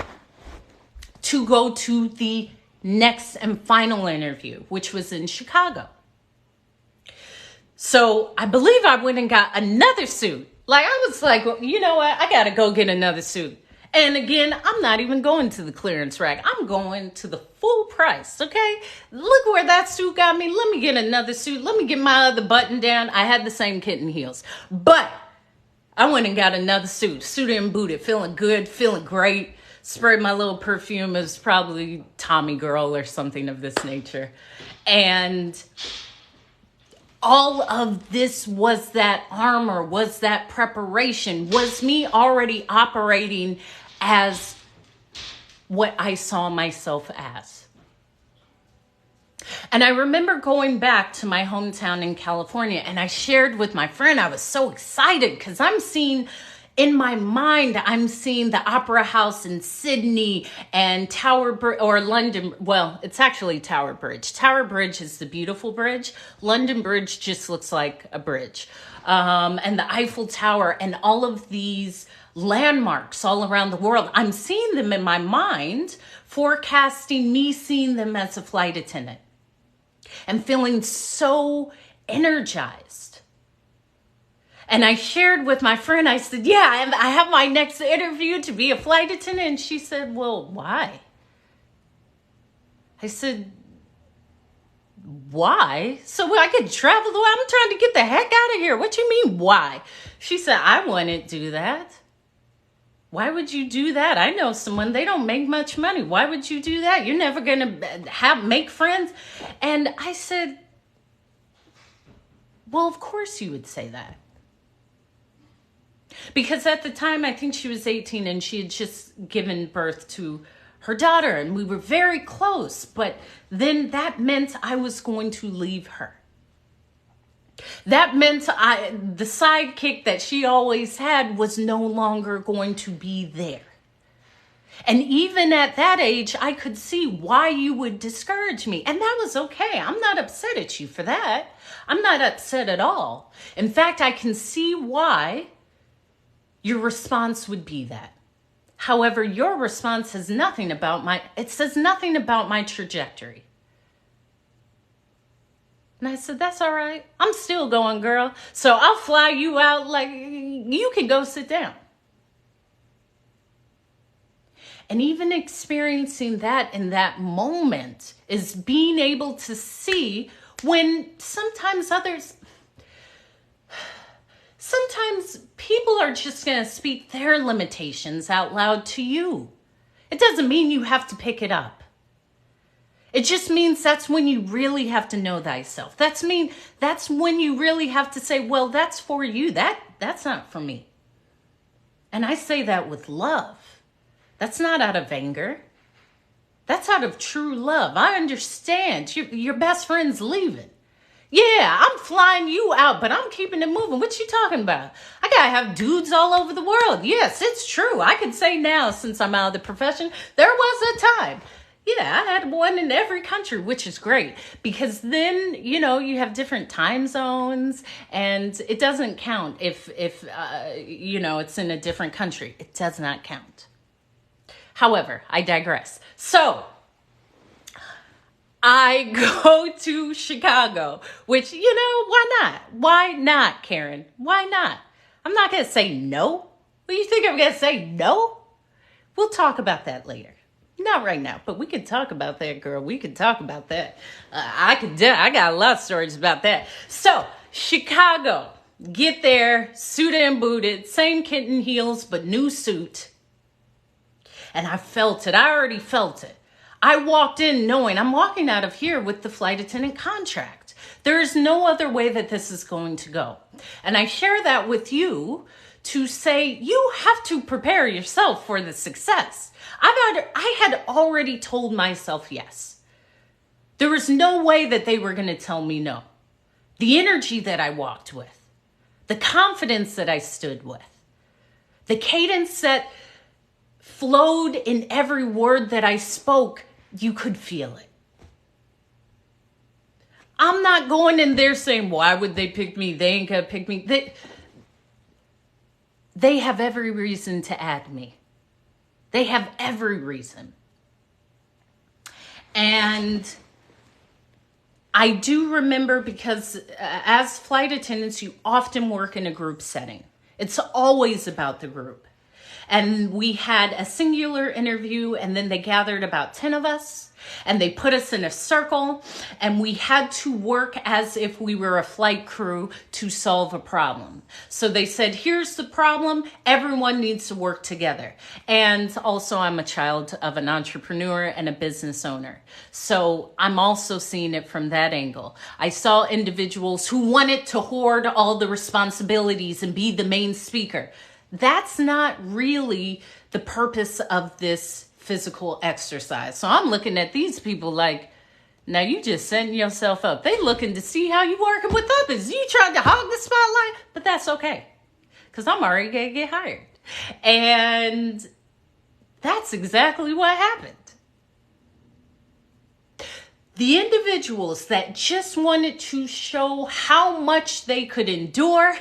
to go to the next and final interview, which was in Chicago. So I believe I went and got another suit. Like, I was like, well, you know what? I got to go get another suit. And again, I'm not even going to the clearance rack. I'm going to the full price, okay? Look where that suit got me. Let me get another suit. Let me get my other button down. I had the same kitten heels. But I went and got another suit. Suited and booted. Feeling good. Feeling great. Sprayed my little perfume. It was probably Tommy Girl or something of this nature. And all of this was that armor, was that preparation, was me already operating as what I saw myself as. And I remember going back to my hometown in California, and I shared with my friend, I was so excited because in my mind, I'm seeing the Opera House in Sydney and Tower Bridge, or London. Well, it's actually Tower Bridge. Tower Bridge is the beautiful bridge. London Bridge just looks like a bridge. And the Eiffel Tower and all of these landmarks all around the world. I'm seeing them in my mind, forecasting me seeing them as a flight attendant and feeling so energized. And I shared with my friend, I said, yeah, I have my next interview to be a flight attendant. And she said, well, why? I said, why? So I could travel the world? I'm trying to get the heck out of here. What you mean, why? She said, I wouldn't do that. Why would you do that? I know someone, they don't make much money. Why would you do that? You're never going to make friends. And I said, well, of course you would say that. Because at the time, I think she was 18 and she had just given birth to her daughter and we were very close. But then that meant I was going to leave her. That meant the sidekick that she always had was no longer going to be there. And even at that age, I could see why you would discourage me. And that was okay. I'm not upset at you for that. I'm not upset at all. In fact, I can see why your response would be that. However, your response says nothing about my trajectory. And I said, that's all right. I'm still going, girl. So I'll fly you out, like you can go sit down. And even experiencing that in that moment is being able to see when sometimes people are just going to speak their limitations out loud to you. It doesn't mean you have to pick it up. It just means that's when you really have to know thyself. That's when you really have to say, well, that's for you. That's not for me. And I say that with love. That's not out of anger. That's out of true love. I understand. Your best friend's leaving. Yeah, I'm flying you out, but I'm keeping it moving. What you talking about? I gotta have dudes all over the world. Yes, it's true. I can say now, since I'm out of the profession, there was a time. Yeah, I had one in every country, which is great because then, you have different time zones and it doesn't count if it's in a different country. It does not count. However, I digress. So I go to Chicago, which, why not? Why not, Karen? Why not? I'm not going to say no. What do you think I'm going to say no? We'll talk about that later. Not right now, but we could talk about that, girl. We could talk about that. I got a lot of stories about that. So, Chicago, get there, suited and booted, same kitten heels, but new suit. And I felt it. I already felt it. I walked in knowing I'm walking out of here with the flight attendant contract. There is no other way that this is going to go. And I share that with you to say you have to prepare yourself for the success. I had already told myself yes. There was no way that they were going to tell me no. The energy that I walked with, the confidence that I stood with, the cadence that flowed in every word that I spoke, you could feel it. I'm not going in there saying, why would they pick me? They ain't gonna pick me. they have every reason to add me. They have every reason. And I do remember, because as flight attendants, you often work in a group setting. It's always about the group. And we had a singular interview, and then they gathered about 10 of us, and they put us in a circle, and we had to work as if we were a flight crew to solve a problem. So they said, here's the problem. Everyone needs to work together. And also, I'm a child of an entrepreneur and a business owner. So I'm also seeing it from that angle. I saw individuals who wanted to hoard all the responsibilities and be the main speaker. That's not really the purpose of this physical exercise. So I'm looking at these people like, now you just setting yourself up. They looking to see how you working with others. You trying to hog the spotlight, but that's okay, because I'm already going to get hired. And that's exactly what happened. The individuals that just wanted to show how much they could endure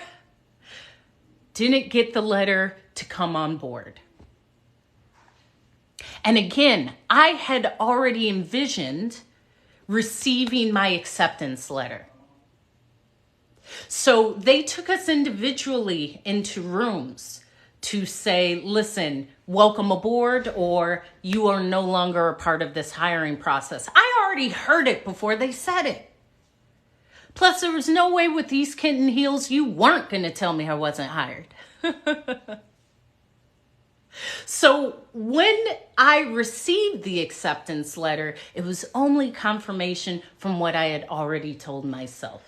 didn't get the letter to come on board. And again, I had already envisioned receiving my acceptance letter. So they took us individually into rooms to say, listen, welcome aboard, or you are no longer a part of this hiring process. I already heard it before they said it. Plus, there was no way with these kitten heels you weren't going to tell me I wasn't hired. So when I received the acceptance letter, it was only confirmation from what I had already told myself.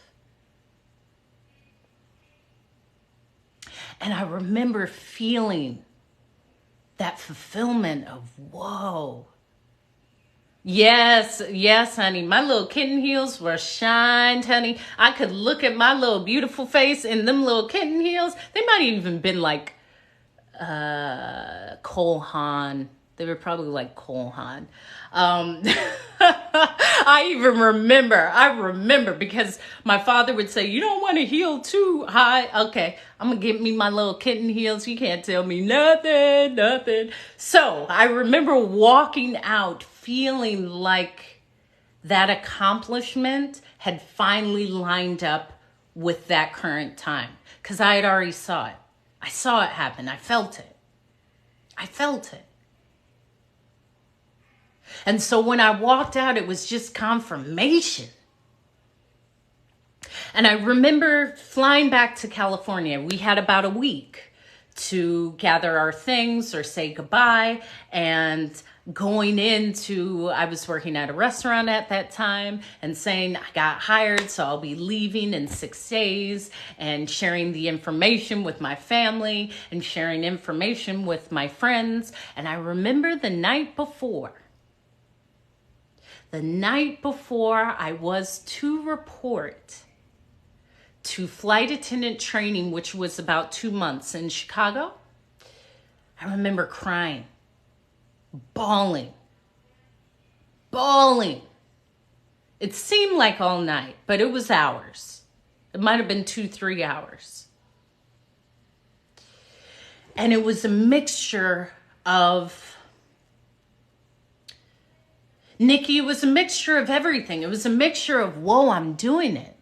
And I remember feeling that fulfillment of, whoa. Yes, honey. My little kitten heels were shined, honey. I could look at my little beautiful face in them little kitten heels. They might have even been like Cole Haan. They were probably like Cole Haan. I remember because my father would say, you don't want to heel too high. Okay, I'm going to get me my little kitten heels. You can't tell me nothing. So I remember walking out feeling like that accomplishment had finally lined up with that current time, because I had already saw it. I saw it happen. I felt it. And so when I walked out, it was just confirmation. And I remember flying back to California. We had about a week to gather our things or say goodbye, and going into, I was working at a restaurant at that time, and saying I got hired, so I'll be leaving in 6 days, and sharing the information with my family and sharing information with my friends. And I remember the night before I was to report to flight attendant training, which was about 2 months in Chicago, I remember crying, bawling. It seemed like all night, but it was hours. It might have been 2-3 hours. And it was a mixture of, Nikki, it was a mixture of everything. It was a mixture of, whoa, I'm doing it.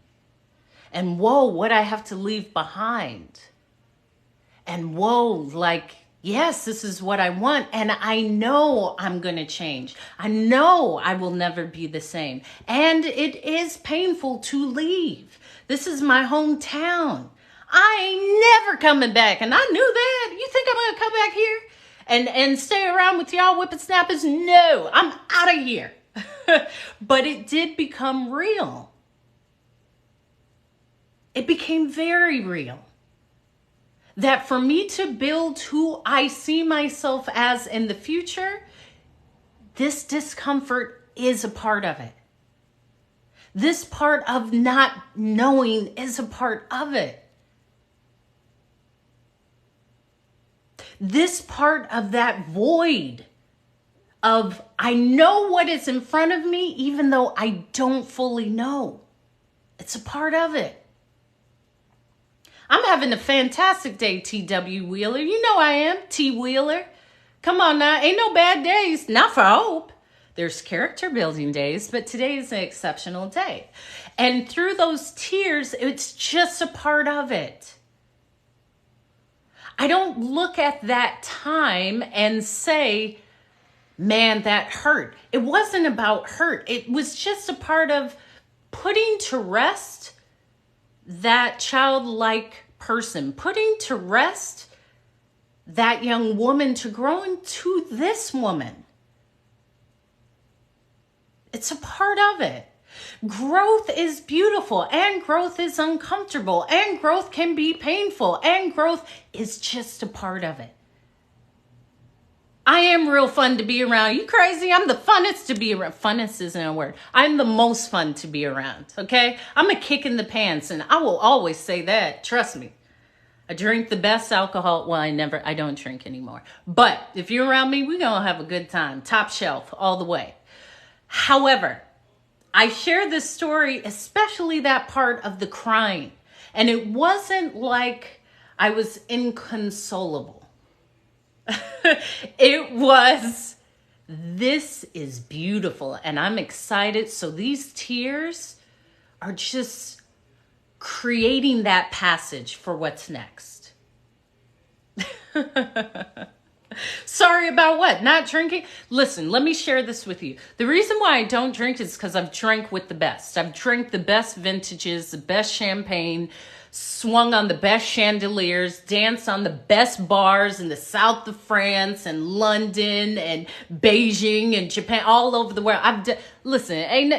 And whoa, what I have to leave behind. And whoa, like, yes, this is what I want. And I know I'm going to change. I know I will never be the same. And it is painful to leave. This is my hometown. I ain't never coming back. And I knew that. You think I'm going to come back here and stay around with y'all whippersnappers? No, I'm out of here. But it did become real. It became very real. That for me to build who I see myself as in the future, this discomfort is a part of it. This part of not knowing is a part of it. This part of that void of, I know what is in front of me, even though I don't fully know. It's a part of it. I'm having a fantastic day, T.W. Wheeler. You know I am, T. Wheeler. Come on now, ain't no bad days, not for Hope. There's character building days, but today is an exceptional day. And through those tears, it's just a part of it. I don't look at that time and say, man, that hurt. It wasn't about hurt. It was just a part of putting to rest that childlike person, putting to rest that young woman to grow into this woman. It's a part of it. Growth is beautiful and growth is uncomfortable and growth can be painful and growth is just a part of it. I am real fun to be around. You crazy? I'm the funnest to be around. Funnest isn't a word. I'm the most fun to be around, okay? I'm a kick in the pants, and I will always say that. Trust me. I drink the best alcohol. Well, I don't drink anymore. But if you're around me, we're going to have a good time. Top shelf all the way. However, I share this story, especially that part of the crying. And it wasn't like I was inconsolable. It was, this is beautiful and I'm excited. So these tears are just creating that passage for what's next. Sorry about what? Not drinking? Listen, let me share this with you. The reason why I don't drink is because I've drank with the best. I've drank the best vintages, the best champagne, swung on the best chandeliers, danced on the best bars in the south of France and London and Beijing and Japan, all over the world. Listen,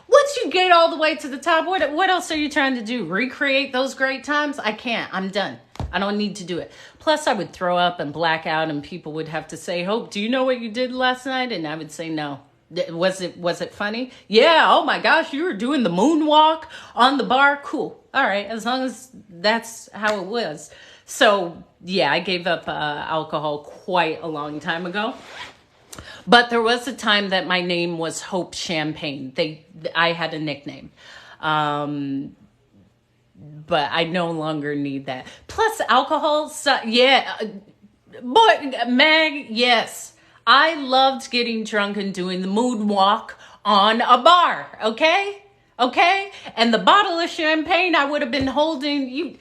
once you get all the way to the top, what else are you trying to do? Recreate those great times? I can't. I'm done. I don't need to do it. Plus, I would throw up and black out and people would have to say, Hope, do you know what you did last night? And I would say, no. Was it funny? Yeah. Oh my gosh, you were doing the moonwalk on the bar. Cool. All right. As long as that's how it was. So yeah, I gave up alcohol quite a long time ago. But there was a time that my name was Hope Champagne. I had a nickname. But I no longer need that. Plus alcohol. Yeah. Boy, Mag, yes. I loved getting drunk and doing the moonwalk on a bar, okay? Okay? And the bottle of champagne I would have been holding, you.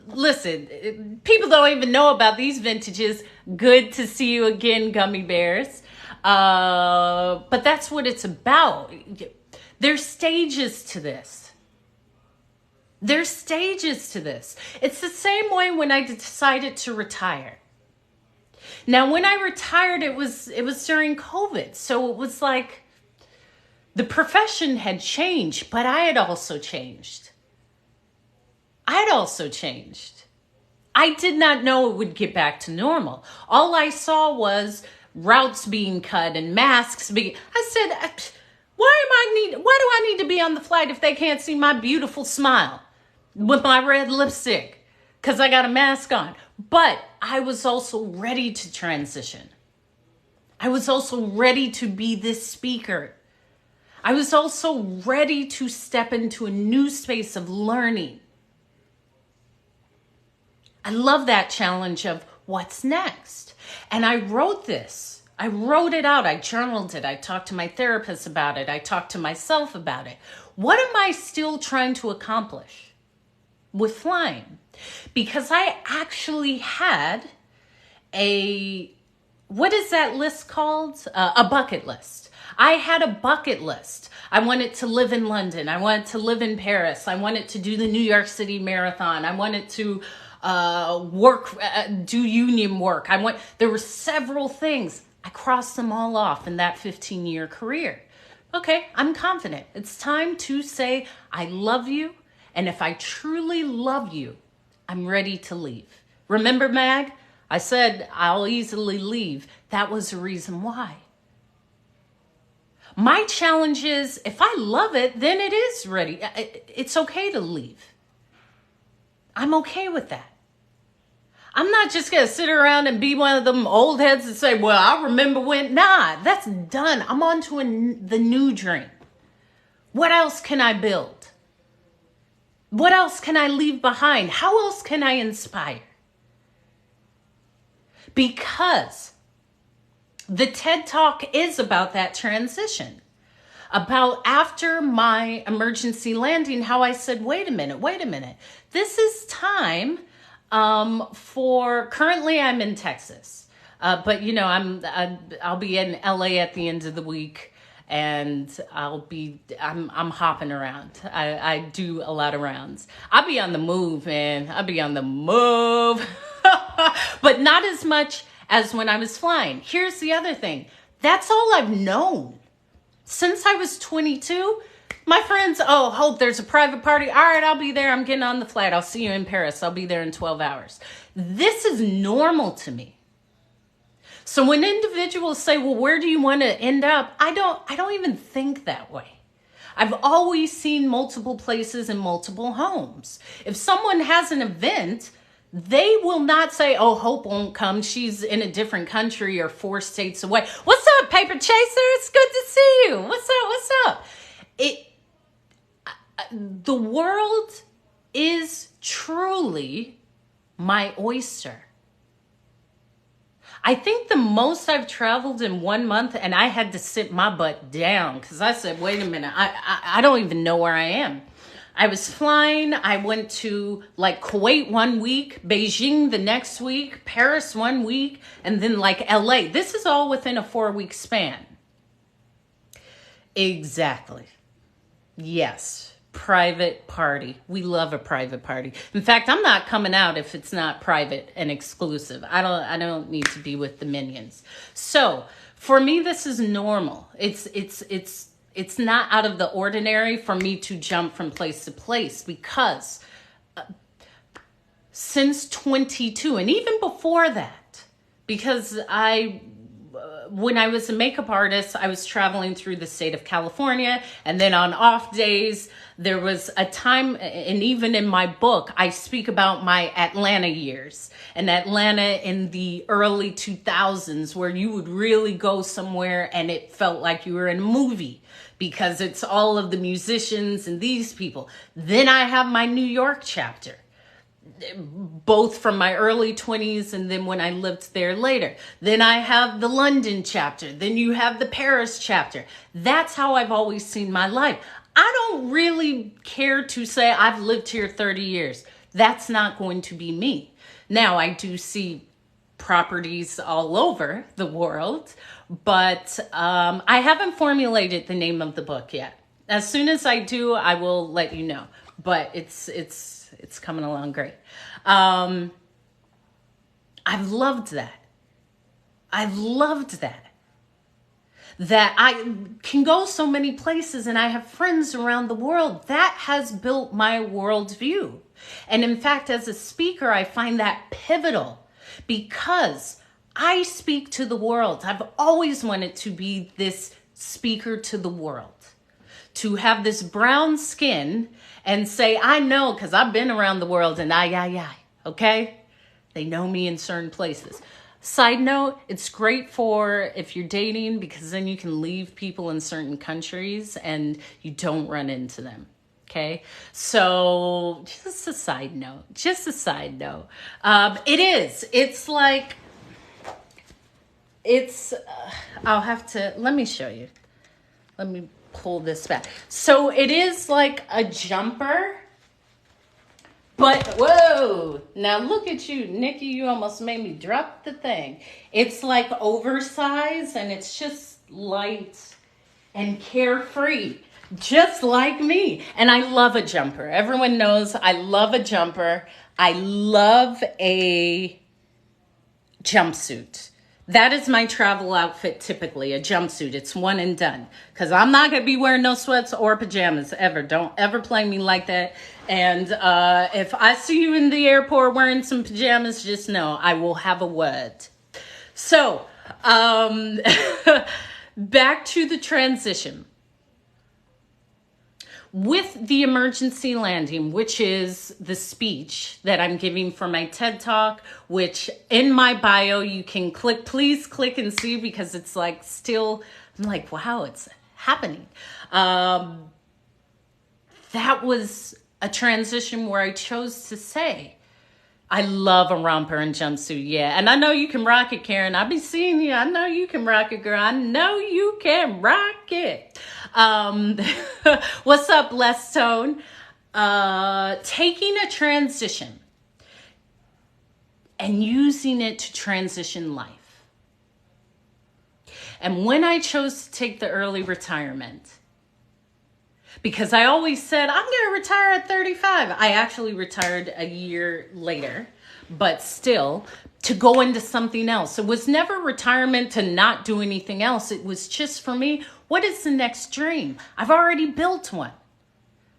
Listen, people don't even know about these vintages. Good to see you again, Gummy Bears. But that's what it's about. There's stages to this. There's stages to this. It's the same way when I decided to retire. Now, when I retired, it was during COVID. So it was like the profession had changed, but I had also changed. I did not know it would get back to normal. All I saw was routes being cut and masks being. I said, why do I need to be on the flight if they can't see my beautiful smile with my red lipstick? Because I got a mask on. But I was also ready to transition. I was also ready to be this speaker. I was also ready to step into a new space of learning. I love that challenge of what's next. And I wrote this. I wrote it out. I journaled it. I talked to my therapist about it. I talked to myself about it. What am I still trying to accomplish with flying? Because I actually had what is that list called? A bucket list. I had a bucket list. I wanted to live in London. I wanted to live in Paris. I wanted to do the New York City Marathon. I wanted to do union work. There were several things. I crossed them all off in that 15-year career. Okay, I'm confident. It's time to say, I love you. And if I truly love you, I'm ready to leave. Remember, Mag? I said I'll easily leave. That was the reason why. My challenge is, if I love it, then it is ready. It's okay to leave. I'm okay with that. I'm not just going to sit around and be one of them old heads and say, well, I remember when. Nah, that's done. I'm on to the new dream. What else can I build? What else can I leave behind? How else can I inspire? Because the TED Talk is about that transition. About after my emergency landing, how I said, wait a minute. This is time for, currently I'm in Texas. But I'll be in LA at the end of the week, and I'm hopping around. I do a lot of rounds. I'll be on the move, man. I'll be on the move. But not as much as when I was flying. Here's the other thing. That's all I've known. Since I was 22, my friends, oh, Hope, there's a private party. All right, I'll be there. I'm getting on the flight. I'll see you in Paris. I'll be there in 12 hours. This is normal to me. So when individuals say, well, where do you want to end up? I don't even think that way. I've always seen multiple places and multiple homes. If someone has an event, they will not say, oh, Hope won't come. She's in a different country or 4 states away. What's up, Paper Chaser? It's good to see you. What's up? The world is truly my oyster. I think the most I've traveled in 1 month, and I had to sit my butt down because I said, wait a minute, I don't even know where I am. I was flying. I went to like Kuwait 1 week, Beijing the next week, Paris 1 week, and then like LA. This is all within a 4-week span. Exactly. Yes. Private party. We love a private party. In fact, I'm not coming out if it's not private and exclusive. I don't need to be with the minions. So for me, this is normal. It's not out of the ordinary for me to jump from place to place because since 22 and even before that, because when I was a makeup artist, I was traveling through the state of California, and then on off days, there was a time, and even in my book, I speak about my Atlanta years, and Atlanta in the early 2000s, where you would really go somewhere and it felt like you were in a movie because it's all of the musicians and these people. Then I have my New York chapter, both from my early 20s and then when I lived there later. Then I have the London chapter. Then you have the Paris chapter. That's how I've always seen my life. I don't really care to say I've lived here 30 years. That's not going to be me. Now, I do see properties all over the world, but I haven't formulated the name of the book yet. As soon as I do, I will let you know. But it's coming along great. I've loved that. I've loved that. That I can go so many places and I have friends around the world. That has built my worldview. And in fact, as a speaker, I find that pivotal because I speak to the world. I've always wanted to be this speaker to the world. To have this brown skin and say, I know, because I've been around the world and okay? They know me in certain places. Side note, it's great for if you're dating because then you can leave people in certain countries and you don't run into them. Okay, so just a side note. I'll have to, let me show you. Let me pull this back. So it is like a jumper, but whoa, now look at you, Nikki, you almost made me drop the thing. It's like oversized and it's just light and carefree. Just like me. And I love a jumper. Everyone knows I love a jumper. I love a jumpsuit. That is my travel outfit typically, a jumpsuit. It's one and done. Because I'm not going to be wearing no sweats or pajamas ever. Don't ever play me like that. And if I see you in the airport wearing some pajamas, just know I will have a word. So, back to the transition. With the emergency landing, which is the speech that I'm giving for my TED Talk, which in my bio, you can please click and see because it's like still, I'm like, wow, it's happening. That was a transition where I chose to say, I love a romper and jumpsuit, yeah. And I know you can rock it, Karen. I be seeing you. I know you can rock it, girl. I know you can rock it. What's up, Les Tone? Taking a transition and using it to transition life. And when I chose to take the early retirement, because I always said, I'm going to retire at 35. I actually retired a year later, but still, to go into something else. It was never retirement to not do anything else. It was just for me, what is the next dream? I've already built one.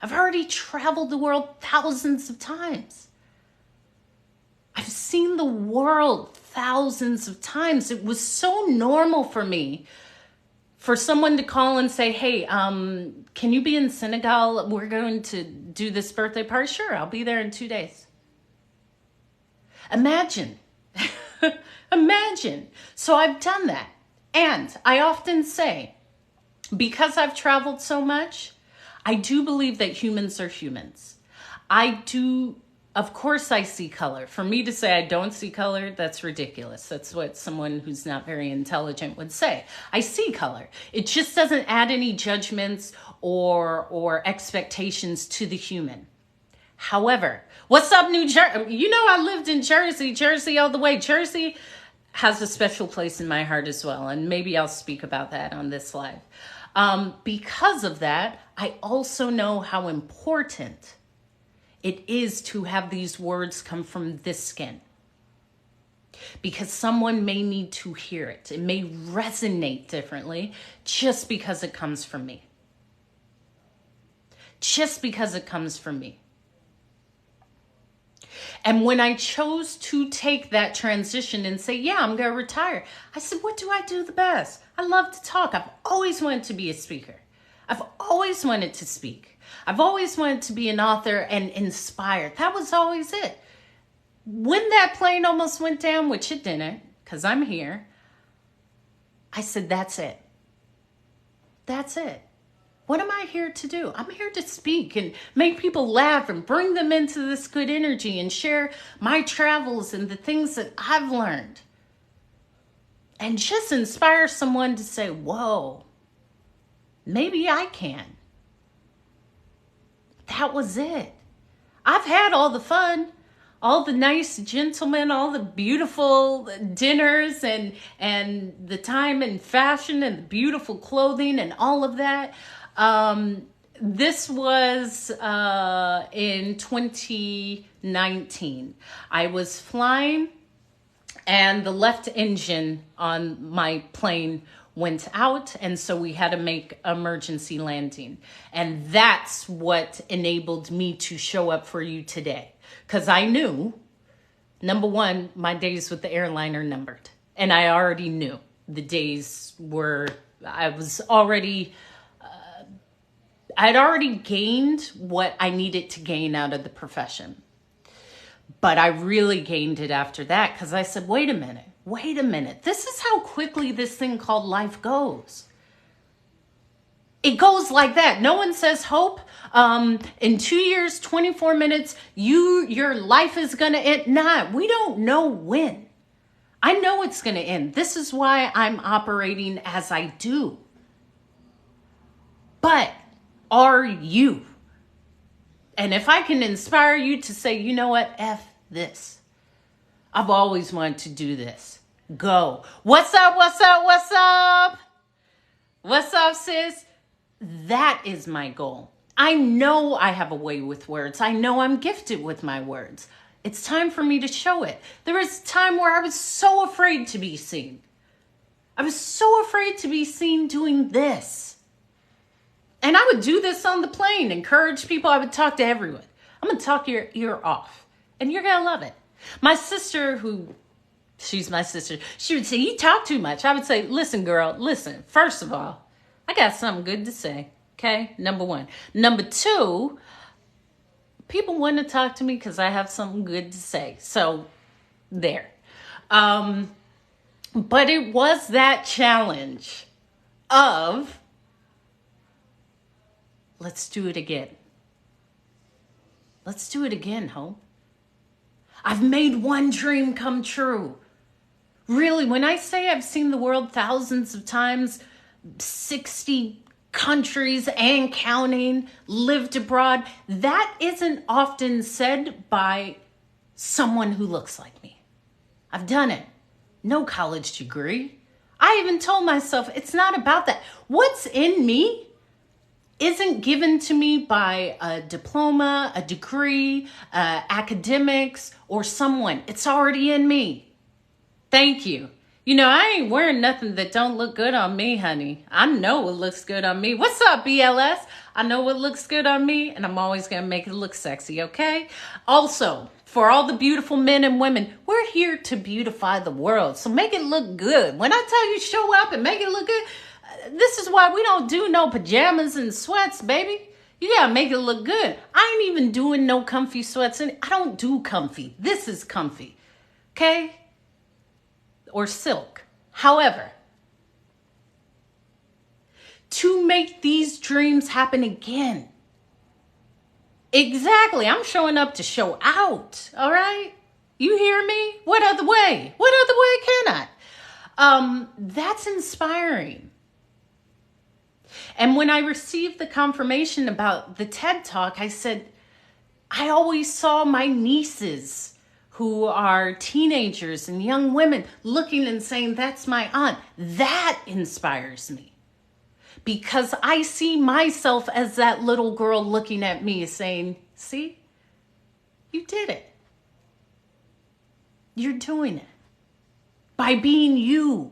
I've already traveled the world thousands of times. I've seen the world thousands of times. It was so normal for me for someone to call and say, hey, can you be in Senegal? We're going to do this birthday party. Sure, I'll be there in 2 days. Imagine. Imagine. So I've done that. And I often say, because I've traveled so much, I do believe that humans are humans. Of course I see color. For me to say I don't see color, that's ridiculous. That's what someone who's not very intelligent would say. I see color. It just doesn't add any judgments or expectations to the human. However, what's up, New Jersey? You know, I lived in Jersey all the way. Jersey has a special place in my heart as well. And maybe I'll speak about that on this live. Because of that, I also know how important it is to have these words come from this skin. Because someone may need to hear it. It may resonate differently just because it comes from me. Just because it comes from me. And when I chose to take that transition and say, yeah, I'm going to retire, I said, what do I do the best? I love to talk. I've always wanted to be a speaker. I've always wanted to speak. I've always wanted to be an author and inspired. That was always it. When that plane almost went down, which it didn't, because I'm here, I said, that's it. That's it. What am I here to do? I'm here to speak and make people laugh and bring them into this good energy and share my travels and the things that I've learned. And just inspire someone to say, whoa, maybe I can. That was it. I've had all the fun, all the nice gentlemen, all the beautiful dinners and the time and fashion and the beautiful clothing and all of that. This was in 2019. I was flying and the left engine on my plane went out, and so we had to make emergency landing. And that's what enabled me to show up for you today. Because I knew, number one, my days with the airline are numbered. And I already knew the days were, I'd already gained what I needed to gain out of the profession. But I really gained it after that because I said, wait a minute. This is how quickly this thing called life goes. It goes like that. No one says, Hope, in 2 years, 24 minutes, your life is going to end. Nah, we don't know when. I know it's going to end. This is why I'm operating as I do. But are you? And if I can inspire you to say, you know what, F this. I've always wanted to do this. Go. What's up? What's up, sis? That is my goal. I know I have a way with words. I know I'm gifted with my words. It's time for me to show it. There was a time where I was so afraid to be seen. I was so afraid to be seen doing this. And I would do this on the plane, encourage people. I would talk to everyone. I'm going to talk your ear off. And you're going to love it. My sister, she's my sister, she would say, you talk too much. I would say, listen, girl, listen. First of all, I got something good to say. Okay, number one. Number two, people want to talk to me because I have something good to say. So, there. But it was that challenge of, let's do it again. Let's do it again, Hope. I've made one dream come true. Really, when I say I've seen the world thousands of times, 60 countries and counting, lived abroad, that isn't often said by someone who looks like me. I've done it. No college degree. I even told myself it's not about that. What's in me isn't given to me by a diploma, a degree, academics, or someone. It's already in me. Thank you. You know, I ain't wearing nothing that don't look good on me, honey. I know what looks good on me. What's up, BLS? I know what looks good on me, and I'm always going to make it look sexy, okay? Also, for all the beautiful men and women, we're here to beautify the world. So make it look good. When I tell you show up and make it look good, this is why we don't do no pajamas and sweats, baby. You gotta make it look good. I ain't even doing no comfy sweats. And I don't do comfy. This is comfy. Okay? Or silk. However, to make these dreams happen again. Exactly. I'm showing up to show out. All right? You hear me? What other way? What other way can I? That's inspiring. And when I received the confirmation about the TED Talk, I said, I always saw my nieces who are teenagers and young women looking and saying, that's my aunt. That inspires me. Because I see myself as that little girl looking at me saying, see, you did it. You're doing it. By being you.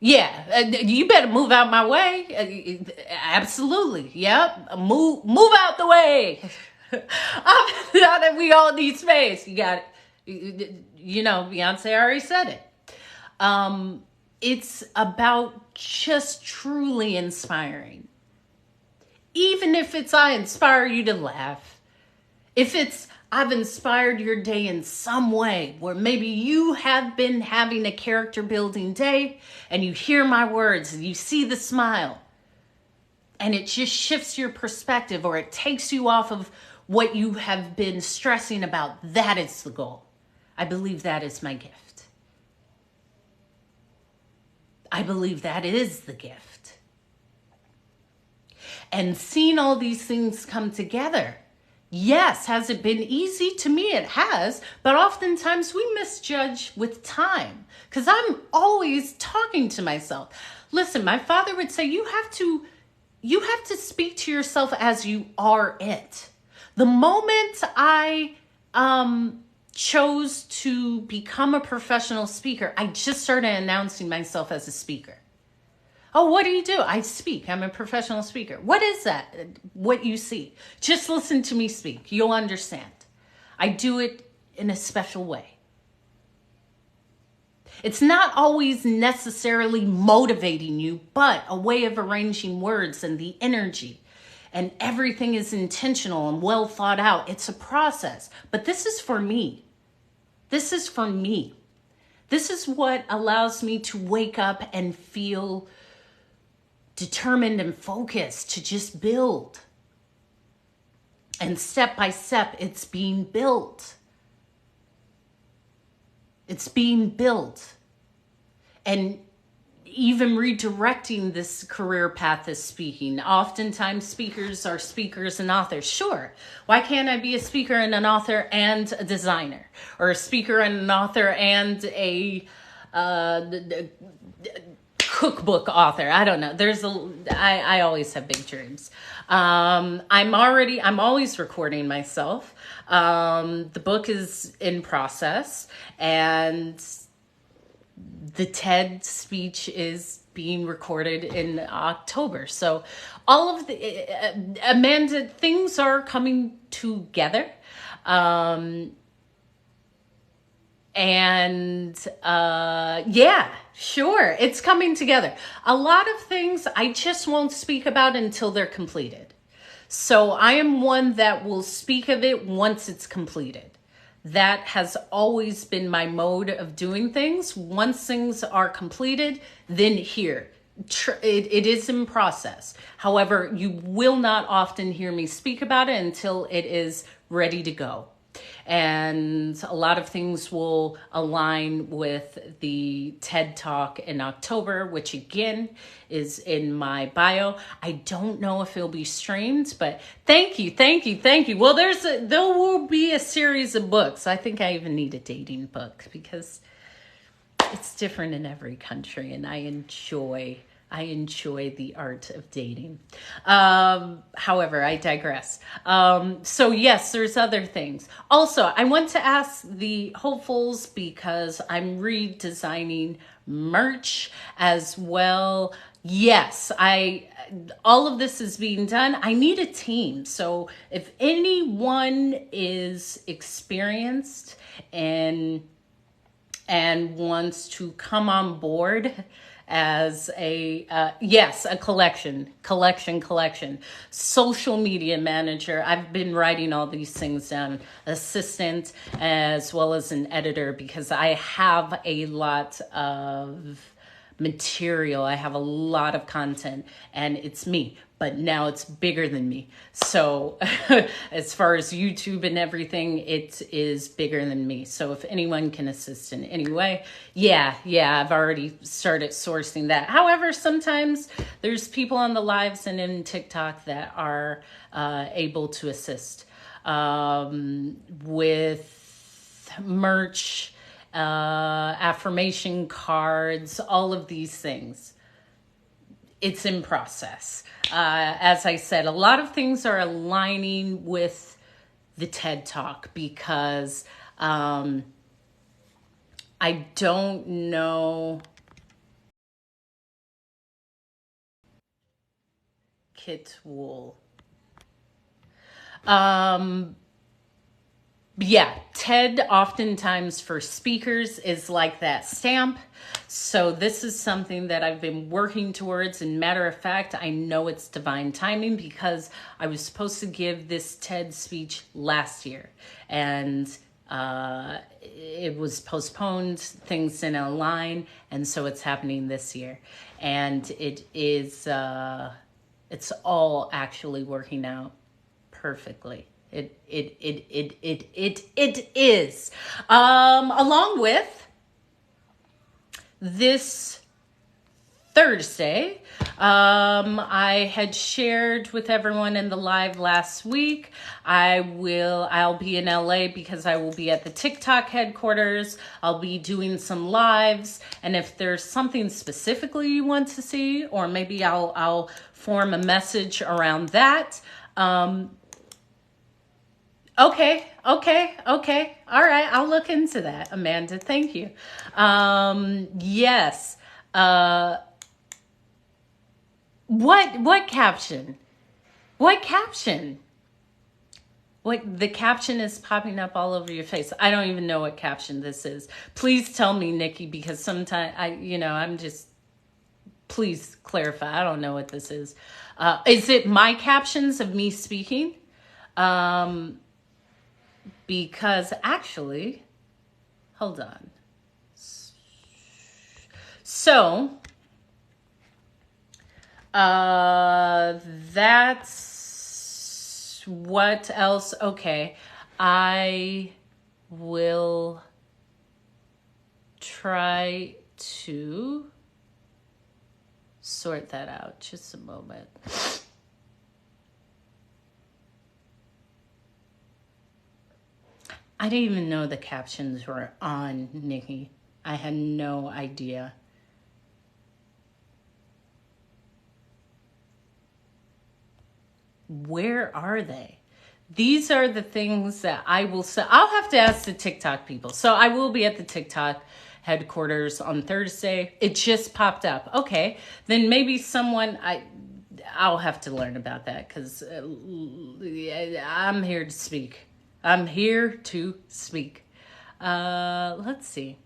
Yeah, you better move out my way. Absolutely. Yep. Move out the way. Now that we all need space. You got it. You know, Beyonce already said it. It's about just truly inspiring. Even if it's I inspire you to laugh. If it's I've inspired your day in some way where maybe you have been having a character building day and you hear my words and you see the smile and it just shifts your perspective or it takes you off of what you have been stressing about. That is the goal. I believe that is my gift. I believe that is the gift. And seeing all these things come together. Yes, has it been easy? To me, it has. But oftentimes we misjudge with time because I'm always talking to myself. Listen, my father would say, you have to speak to yourself as you are it. The moment I chose to become a professional speaker, I just started announcing myself as a speaker. Oh, what do you do? I speak. I'm a professional speaker. What is that? What you see? Just listen to me speak. You'll understand. I do it in a special way. It's not always necessarily motivating you, but a way of arranging words and the energy. And everything is intentional and well thought out. It's a process. But this is for me. This is for me. This is what allows me to wake up and feel determined and focused to just build. And step by step, it's being built. It's being built. And even redirecting this career path as speaking. Oftentimes speakers are speakers and authors. Sure. Why can't I be a speaker and an author and a designer? Or a speaker and an author and a cookbook author? I don't know. I always have big dreams. I'm always recording myself. The book is in process and the TED speech is being recorded in October. So all of Amanda, things are coming together. Yeah, sure. It's coming together. A lot of things I just won't speak about until they're completed. So I am one that will speak of it once it's completed. That has always been my mode of doing things. Once things are completed, then here, it is in process. However, you will not often hear me speak about it until it is ready to go. And a lot of things will align with the TED Talk in October, which again is in my bio. I don't know if it'll be streamed, but thank you, thank you, thank you. Well, there will be a series of books. I think I even need a dating book because it's different in every country, and I enjoy the art of dating. However, I digress. So yes, there's other things. Also, I want to ask the hopefuls because I'm redesigning merch as well. Yes, all of this is being done. I need a team. So if anyone is experienced and wants to come on board as a collection social media manager. I've been writing all these things down, assistant as well as an editor, because I have a lot of material. I have a lot of content, and it's me, but now it's bigger than me. So as far as YouTube and everything, it is bigger than me. So if anyone can assist in any way, yeah, I've already started sourcing that. However, sometimes there's people on the lives and in TikTok that are able to assist with merch, affirmation cards, all of these things. It's in process. As I said, a lot of things are aligning with the TED Talk because I don't know. Kit wool. Yeah, TED oftentimes for speakers is like that stamp. So this is something that I've been working towards. And matter of fact, I know it's divine timing because I was supposed to give this TED speech last year. And it was postponed, things didn't align. And so it's happening this year. And it is, it's all actually working out perfectly. It is. Along with this Thursday, I had shared with everyone in the live last week. I'll be in LA because I will be at the TikTok headquarters. I'll be doing some lives, and if there's something specifically you want to see, or maybe I'll form a message around that. Okay. All right. I'll look into that, Amanda. Thank you. Yes. What caption? What caption? What, the caption is popping up all over your face. I don't even know what caption this is. Please tell me, Nikki, because sometimes I'm just, please clarify. I don't know what this is. Is it my captions of me speaking? Because actually, hold on. So, that's what else. Okay. I will try to sort that out. Just a moment. I didn't even know the captions were on, Nikki. I had no idea. Where are they? These are the things that I will say. I'll have to ask the TikTok people. So I will be at the TikTok headquarters on Thursday. It just popped up. Okay, then maybe I'll have to learn about that because I'm here to speak. I'm here to speak. Let's see.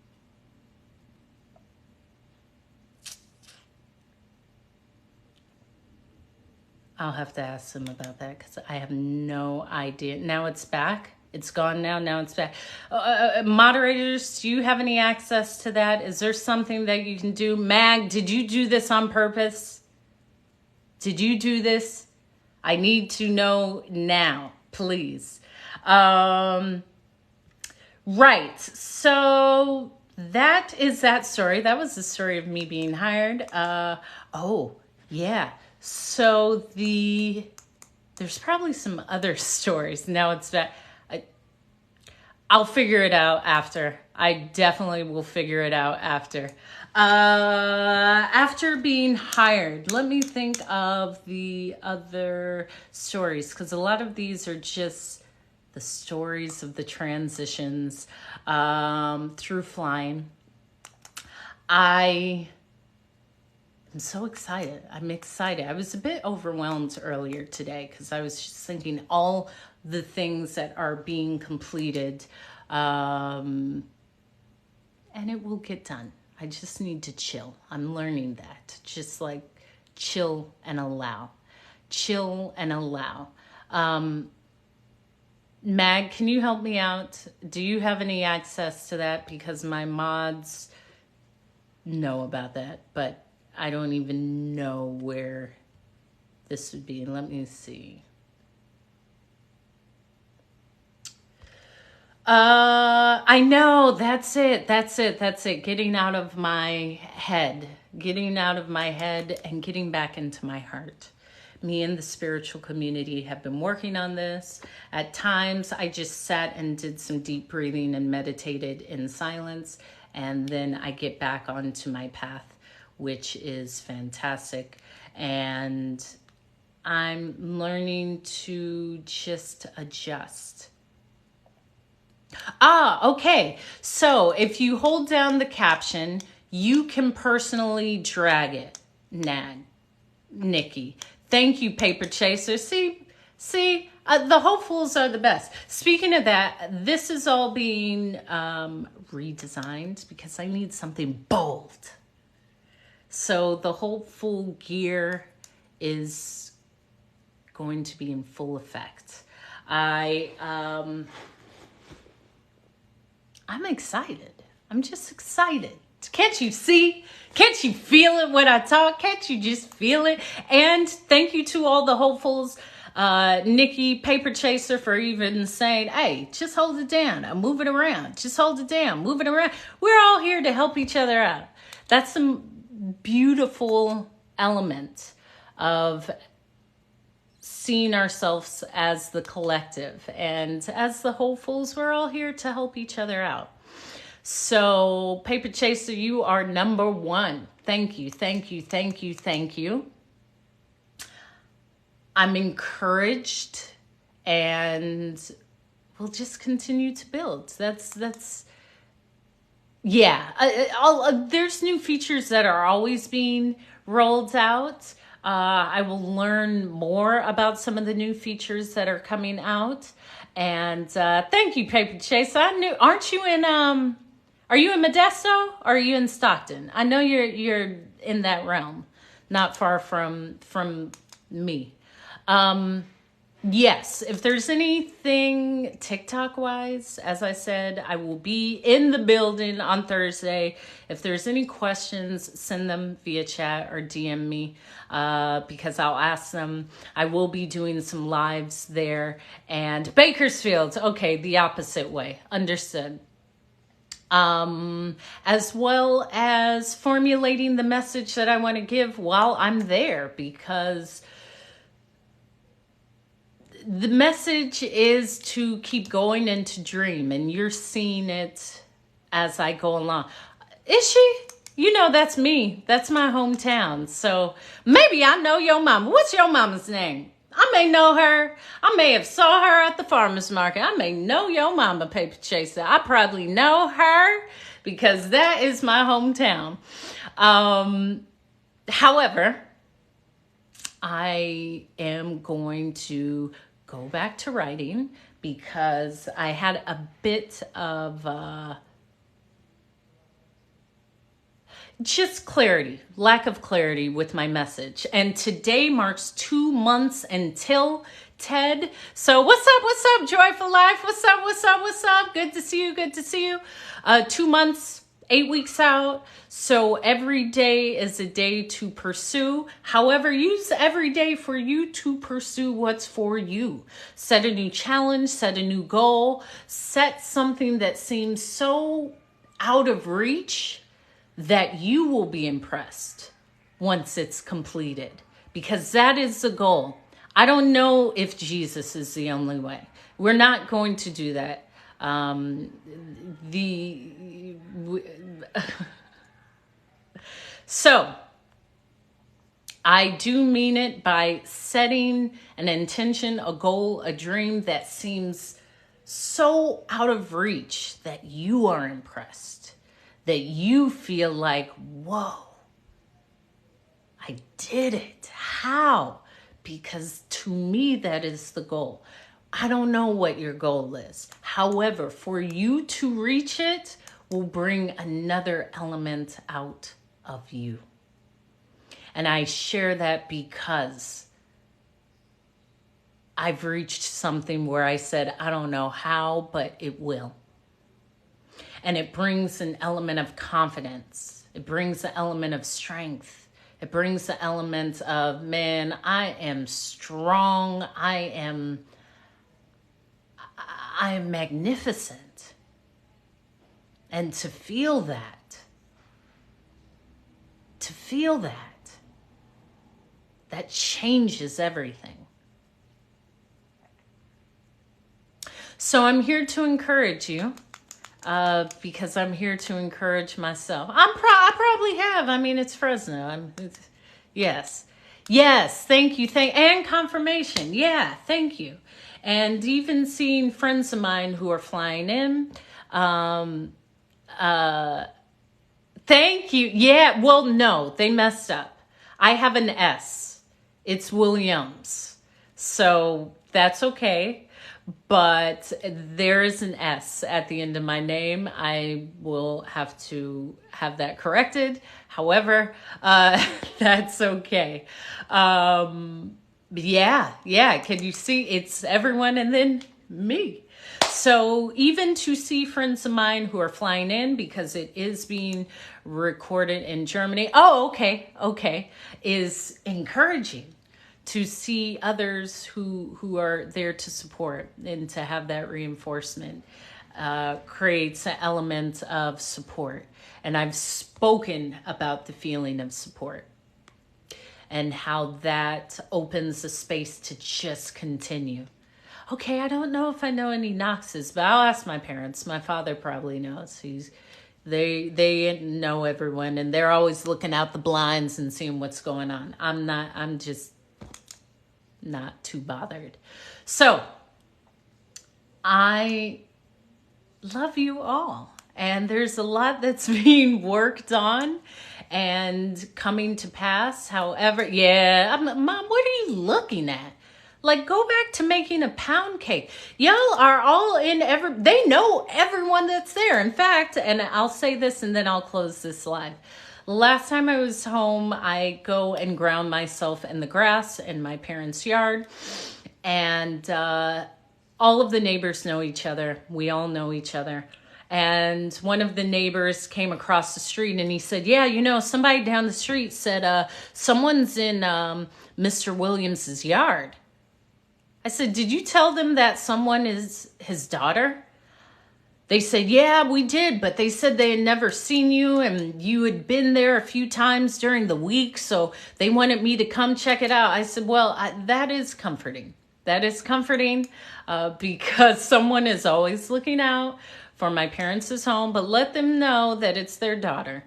I'll have to ask them about that because I have no idea. Now it's back. It's gone now. Now it's back. Moderators, do you have any access to that? Is there something that you can do? Mag, did you do this on purpose? Did you do this? I need to know now, please. Right. So that is that story. That was the story of me being hired. Oh, yeah. So there's probably some other stories. Now it's that. I'll figure it out after. I definitely will figure it out after. After being hired, let me think of the other stories, because a lot of these are just the stories of the transitions through flying. I'm so excited. I'm excited. I was a bit overwhelmed earlier today because I was just thinking all the things that are being completed, and it will get done. I just need to chill. I'm learning that. Just like chill and allow. Chill and allow. Mag, can you help me out? Do you have any access to that? Because my mods know about that, but I don't even know where this would be. Let me see. I know, that's it. Getting out of my head and getting back into my heart. Me and the spiritual community have been working on this. At times, I just sat and did some deep breathing and meditated in silence, and then I get back onto my path, which is fantastic. And I'm learning to just adjust. Okay. So if you hold down the caption, you can personally drag it. Nikki. Thank you, Paper Chaser. See, the hopefuls are the best. Speaking of that, this is all being redesigned because I need something bold. So the hopeful gear is going to be in full effect. I'm excited. I'm just excited. Can't you see? Can't you feel it when I talk? Can't you just feel it? And thank you to all the hopefuls. Nikki, Paper Chaser, for even saying, hey, just hold it down. I'm moving around. Just hold it down. Move it around. We're all here to help each other out. That's some beautiful element of seeing ourselves as the collective, and as the hopefuls, we're all here to help each other out. So Paper Chaser, you are number one. Thank you. I'm encouraged, and we'll just continue to build. There's new features that are always being rolled out. I will learn more about some of the new features that are coming out. And thank you, Paper Chase. Aren't you in, are you in Modesto or are you in Stockton? I know you're in that realm, not far from me. Yes, if there's anything TikTok-wise, as I said, I will be in the building on Thursday. If there's any questions, send them via chat or DM me because I'll ask them. I will be doing some lives there. And Bakersfield, okay, the opposite way. Understood. As well as formulating the message that I want to give while I'm there, because the message is to keep going and to dream, and you're seeing it as I go along. Is she? You know, that's me. That's my hometown. So maybe I know your mama. What's your mama's name? I may know her. I may have saw her at the farmer's market. I may know your mama, Paper Chaser. I probably know her because that is my hometown. However, I am going to go back to writing because I had a bit of just clarity, lack of clarity with my message. And today marks 2 months until TED. So what's up, Joyful Life? What's up? Good to see you. 2 months, 8 weeks out. So every day is a day to pursue. However, use every day for you to pursue what's for you. Set a new challenge, set a new goal, set something that seems so out of reach that you will be impressed once it's completed, because that is the goal. I don't know if Jesus is the only way. We're not going to do that. So I do mean it by setting an intention, a goal, a dream that seems so out of reach that you are impressed, that you feel like, whoa, I did it. How? Because to me, that is the goal. I don't know what your goal is. However, for you to reach it will bring another element out of you. And I share that because I've reached something where I said, I don't know how, but it will. And it brings an element of confidence. It brings an element of strength. It brings the element of, man, I am strong. I am magnificent. And to feel that, that changes everything. So I'm here to encourage you. Because I'm here to encourage myself. I probably have. I mean, it's Fresno. Yes. Thank you. And confirmation. Yeah. Thank you. And even seeing friends of mine who are flying in. Thank you. Yeah. Well, no, they messed up. I have an S. It's Williams. So that's okay. But there is an S at the end of my name. I will have to have that corrected. However, that's okay. Yeah. Can you see? It's everyone and then me. So even to see friends of mine who are flying in, because it is being recorded in Germany. Oh, okay. Is encouraging. To see others who are there to support and to have that reinforcement creates an element of support. And I've spoken about the feeling of support and how that opens a space to just continue. Okay, I don't know if I know any Knoxes, but I'll ask my parents. My father probably knows. They know everyone, and they're always looking out the blinds and seeing what's going on. I'm just not too bothered. So I love you all. And there's a lot that's being worked on and coming to pass. However, Mom, what are you looking at? Like, go back to making a pound cake. Y'all are all in they know everyone that's there. In fact, and I'll say this and then I'll close this live. Last time I was home, I go and ground myself in the grass in my parents' yard. And all of the neighbors know each other. We all know each other. And one of the neighbors came across the street and he said, yeah, somebody down the street said, someone's in Mr. Williams's yard. I said, did you tell them that someone is his daughter? They said, yeah, we did, but they said they had never seen you and you had been there a few times during the week, so they wanted me to come check it out. I said, well, that is comforting. That is comforting because someone is always looking out for my parents' home, but let them know that it's their daughter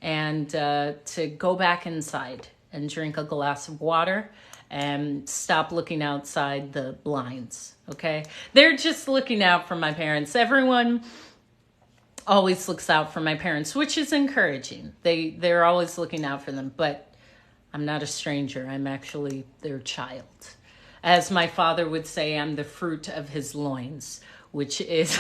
and to go back inside and drink a glass of water and stop looking outside the blinds, okay? They're just looking out for my parents. Everyone always looks out for my parents, which is encouraging. They're always looking out for them, but I'm not a stranger. I'm actually their child. As my father would say, I'm the fruit of his loins, which is...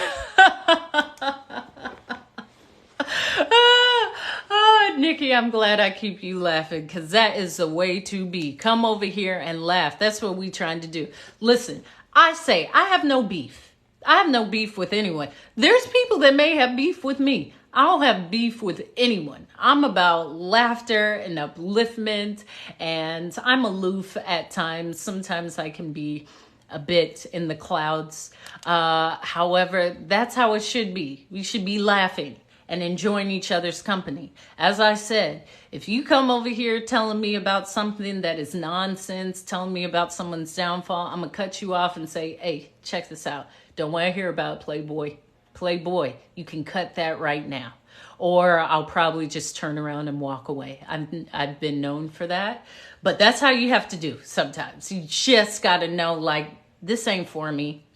Good, Nikki. I'm glad I keep you laughing because that is the way to be. Come over here and laugh. That's what we trying to do. Listen, I say I have no beef. I have no beef with anyone. There's people that may have beef with me. I don't have beef with anyone. I'm about laughter and upliftment, and I'm aloof at times. Sometimes I can be a bit in the clouds. However, that's how it should be. We should be laughing and enjoying each other's company. As I said, if you come over here telling me about something that is nonsense, telling me about someone's downfall, I'm gonna cut you off and say, hey, check this out. Don't want to hear about it, Playboy. Playboy, you can cut that right now. Or I'll probably just turn around and walk away. I've been known for that. But that's how you have to do sometimes. You just got to know, like, this ain't for me.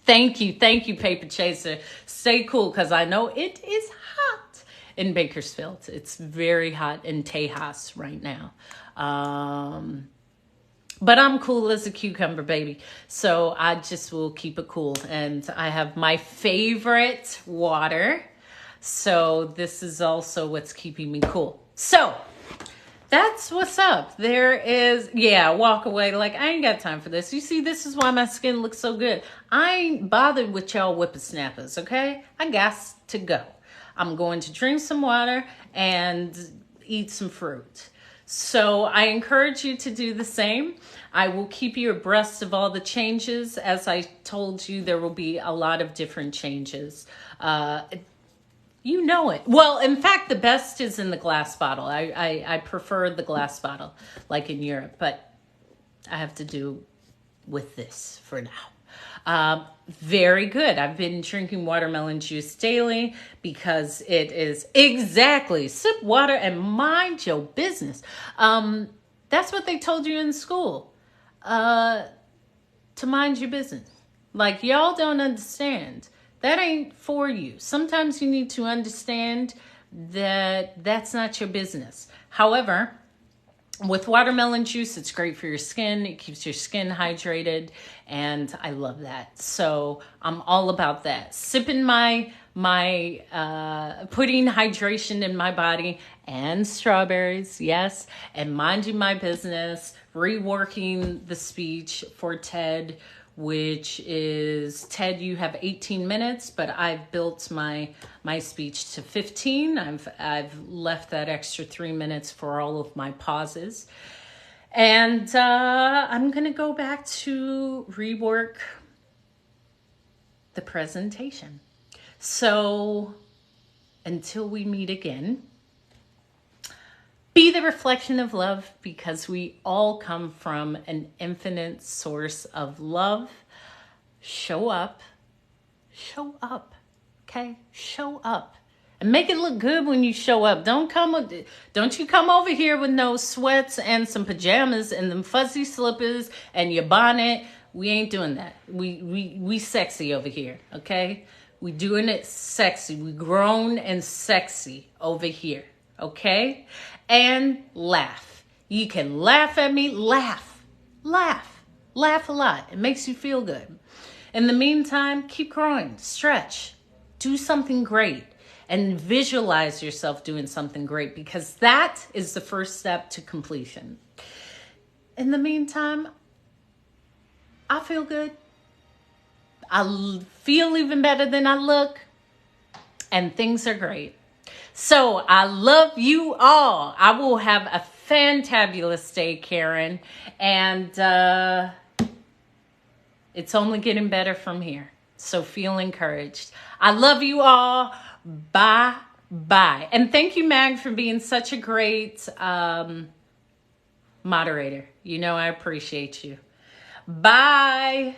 Thank you, Paper Chaser. Stay cool, because I know it is hot in Bakersfield. It's very hot in Tejas right now. But I'm cool as a cucumber, baby. So I just will keep it cool. And I have my favorite water. So this is also what's keeping me cool. So that's what's up. There is, yeah, walk away. Like, I ain't got time for this. You see, this is why my skin looks so good. I ain't bothered with y'all whippersnappers, okay? I got to go. I'm going to drink some water and eat some fruit. So I encourage you to do the same. I will keep you abreast of all the changes. As I told you, there will be a lot of different changes. You know it. Well, in fact, the best is in the glass bottle. I prefer the glass bottle, like in Europe, but I have to do with this for now. Very good. I've been drinking watermelon juice daily because it is exactly sip water and mind your business. That's what they told you in school, to mind your business. Like, y'all don't understand. That ain't for you. Sometimes you need to understand that that's not your business. However, with watermelon juice, it's great for your skin. It keeps your skin hydrated, and I love that. So I'm all about that. Sipping my putting hydration in my body, and strawberries, yes, and minding my business, reworking the speech for TED, which is, TED, you have 18 minutes, but I've built my speech to 15. I've left that extra 3 minutes for all of my pauses. And I'm going to go back to rework the presentation. So until we meet again, be the reflection of love, because we all come from an infinite source of love. Show up, okay? Show up. And make it look good when you show up. Don't you come over here with no sweats and some pajamas and them fuzzy slippers and your bonnet. We ain't doing that. We sexy over here, okay? We doing it sexy. We grown and sexy over here, okay? And laugh. You can laugh at me. Laugh a lot. It makes you feel good. In the meantime, keep growing, stretch, do something great, and visualize yourself doing something great, because that is the first step to completion. In the meantime, I feel good. I feel even better than I look, and things are great. So I love you all. I will have a fantabulous day, Karen. And it's only getting better from here. So feel encouraged. I love you all. Bye. And thank you, Mag, for being such a great moderator. You know I appreciate you. Bye.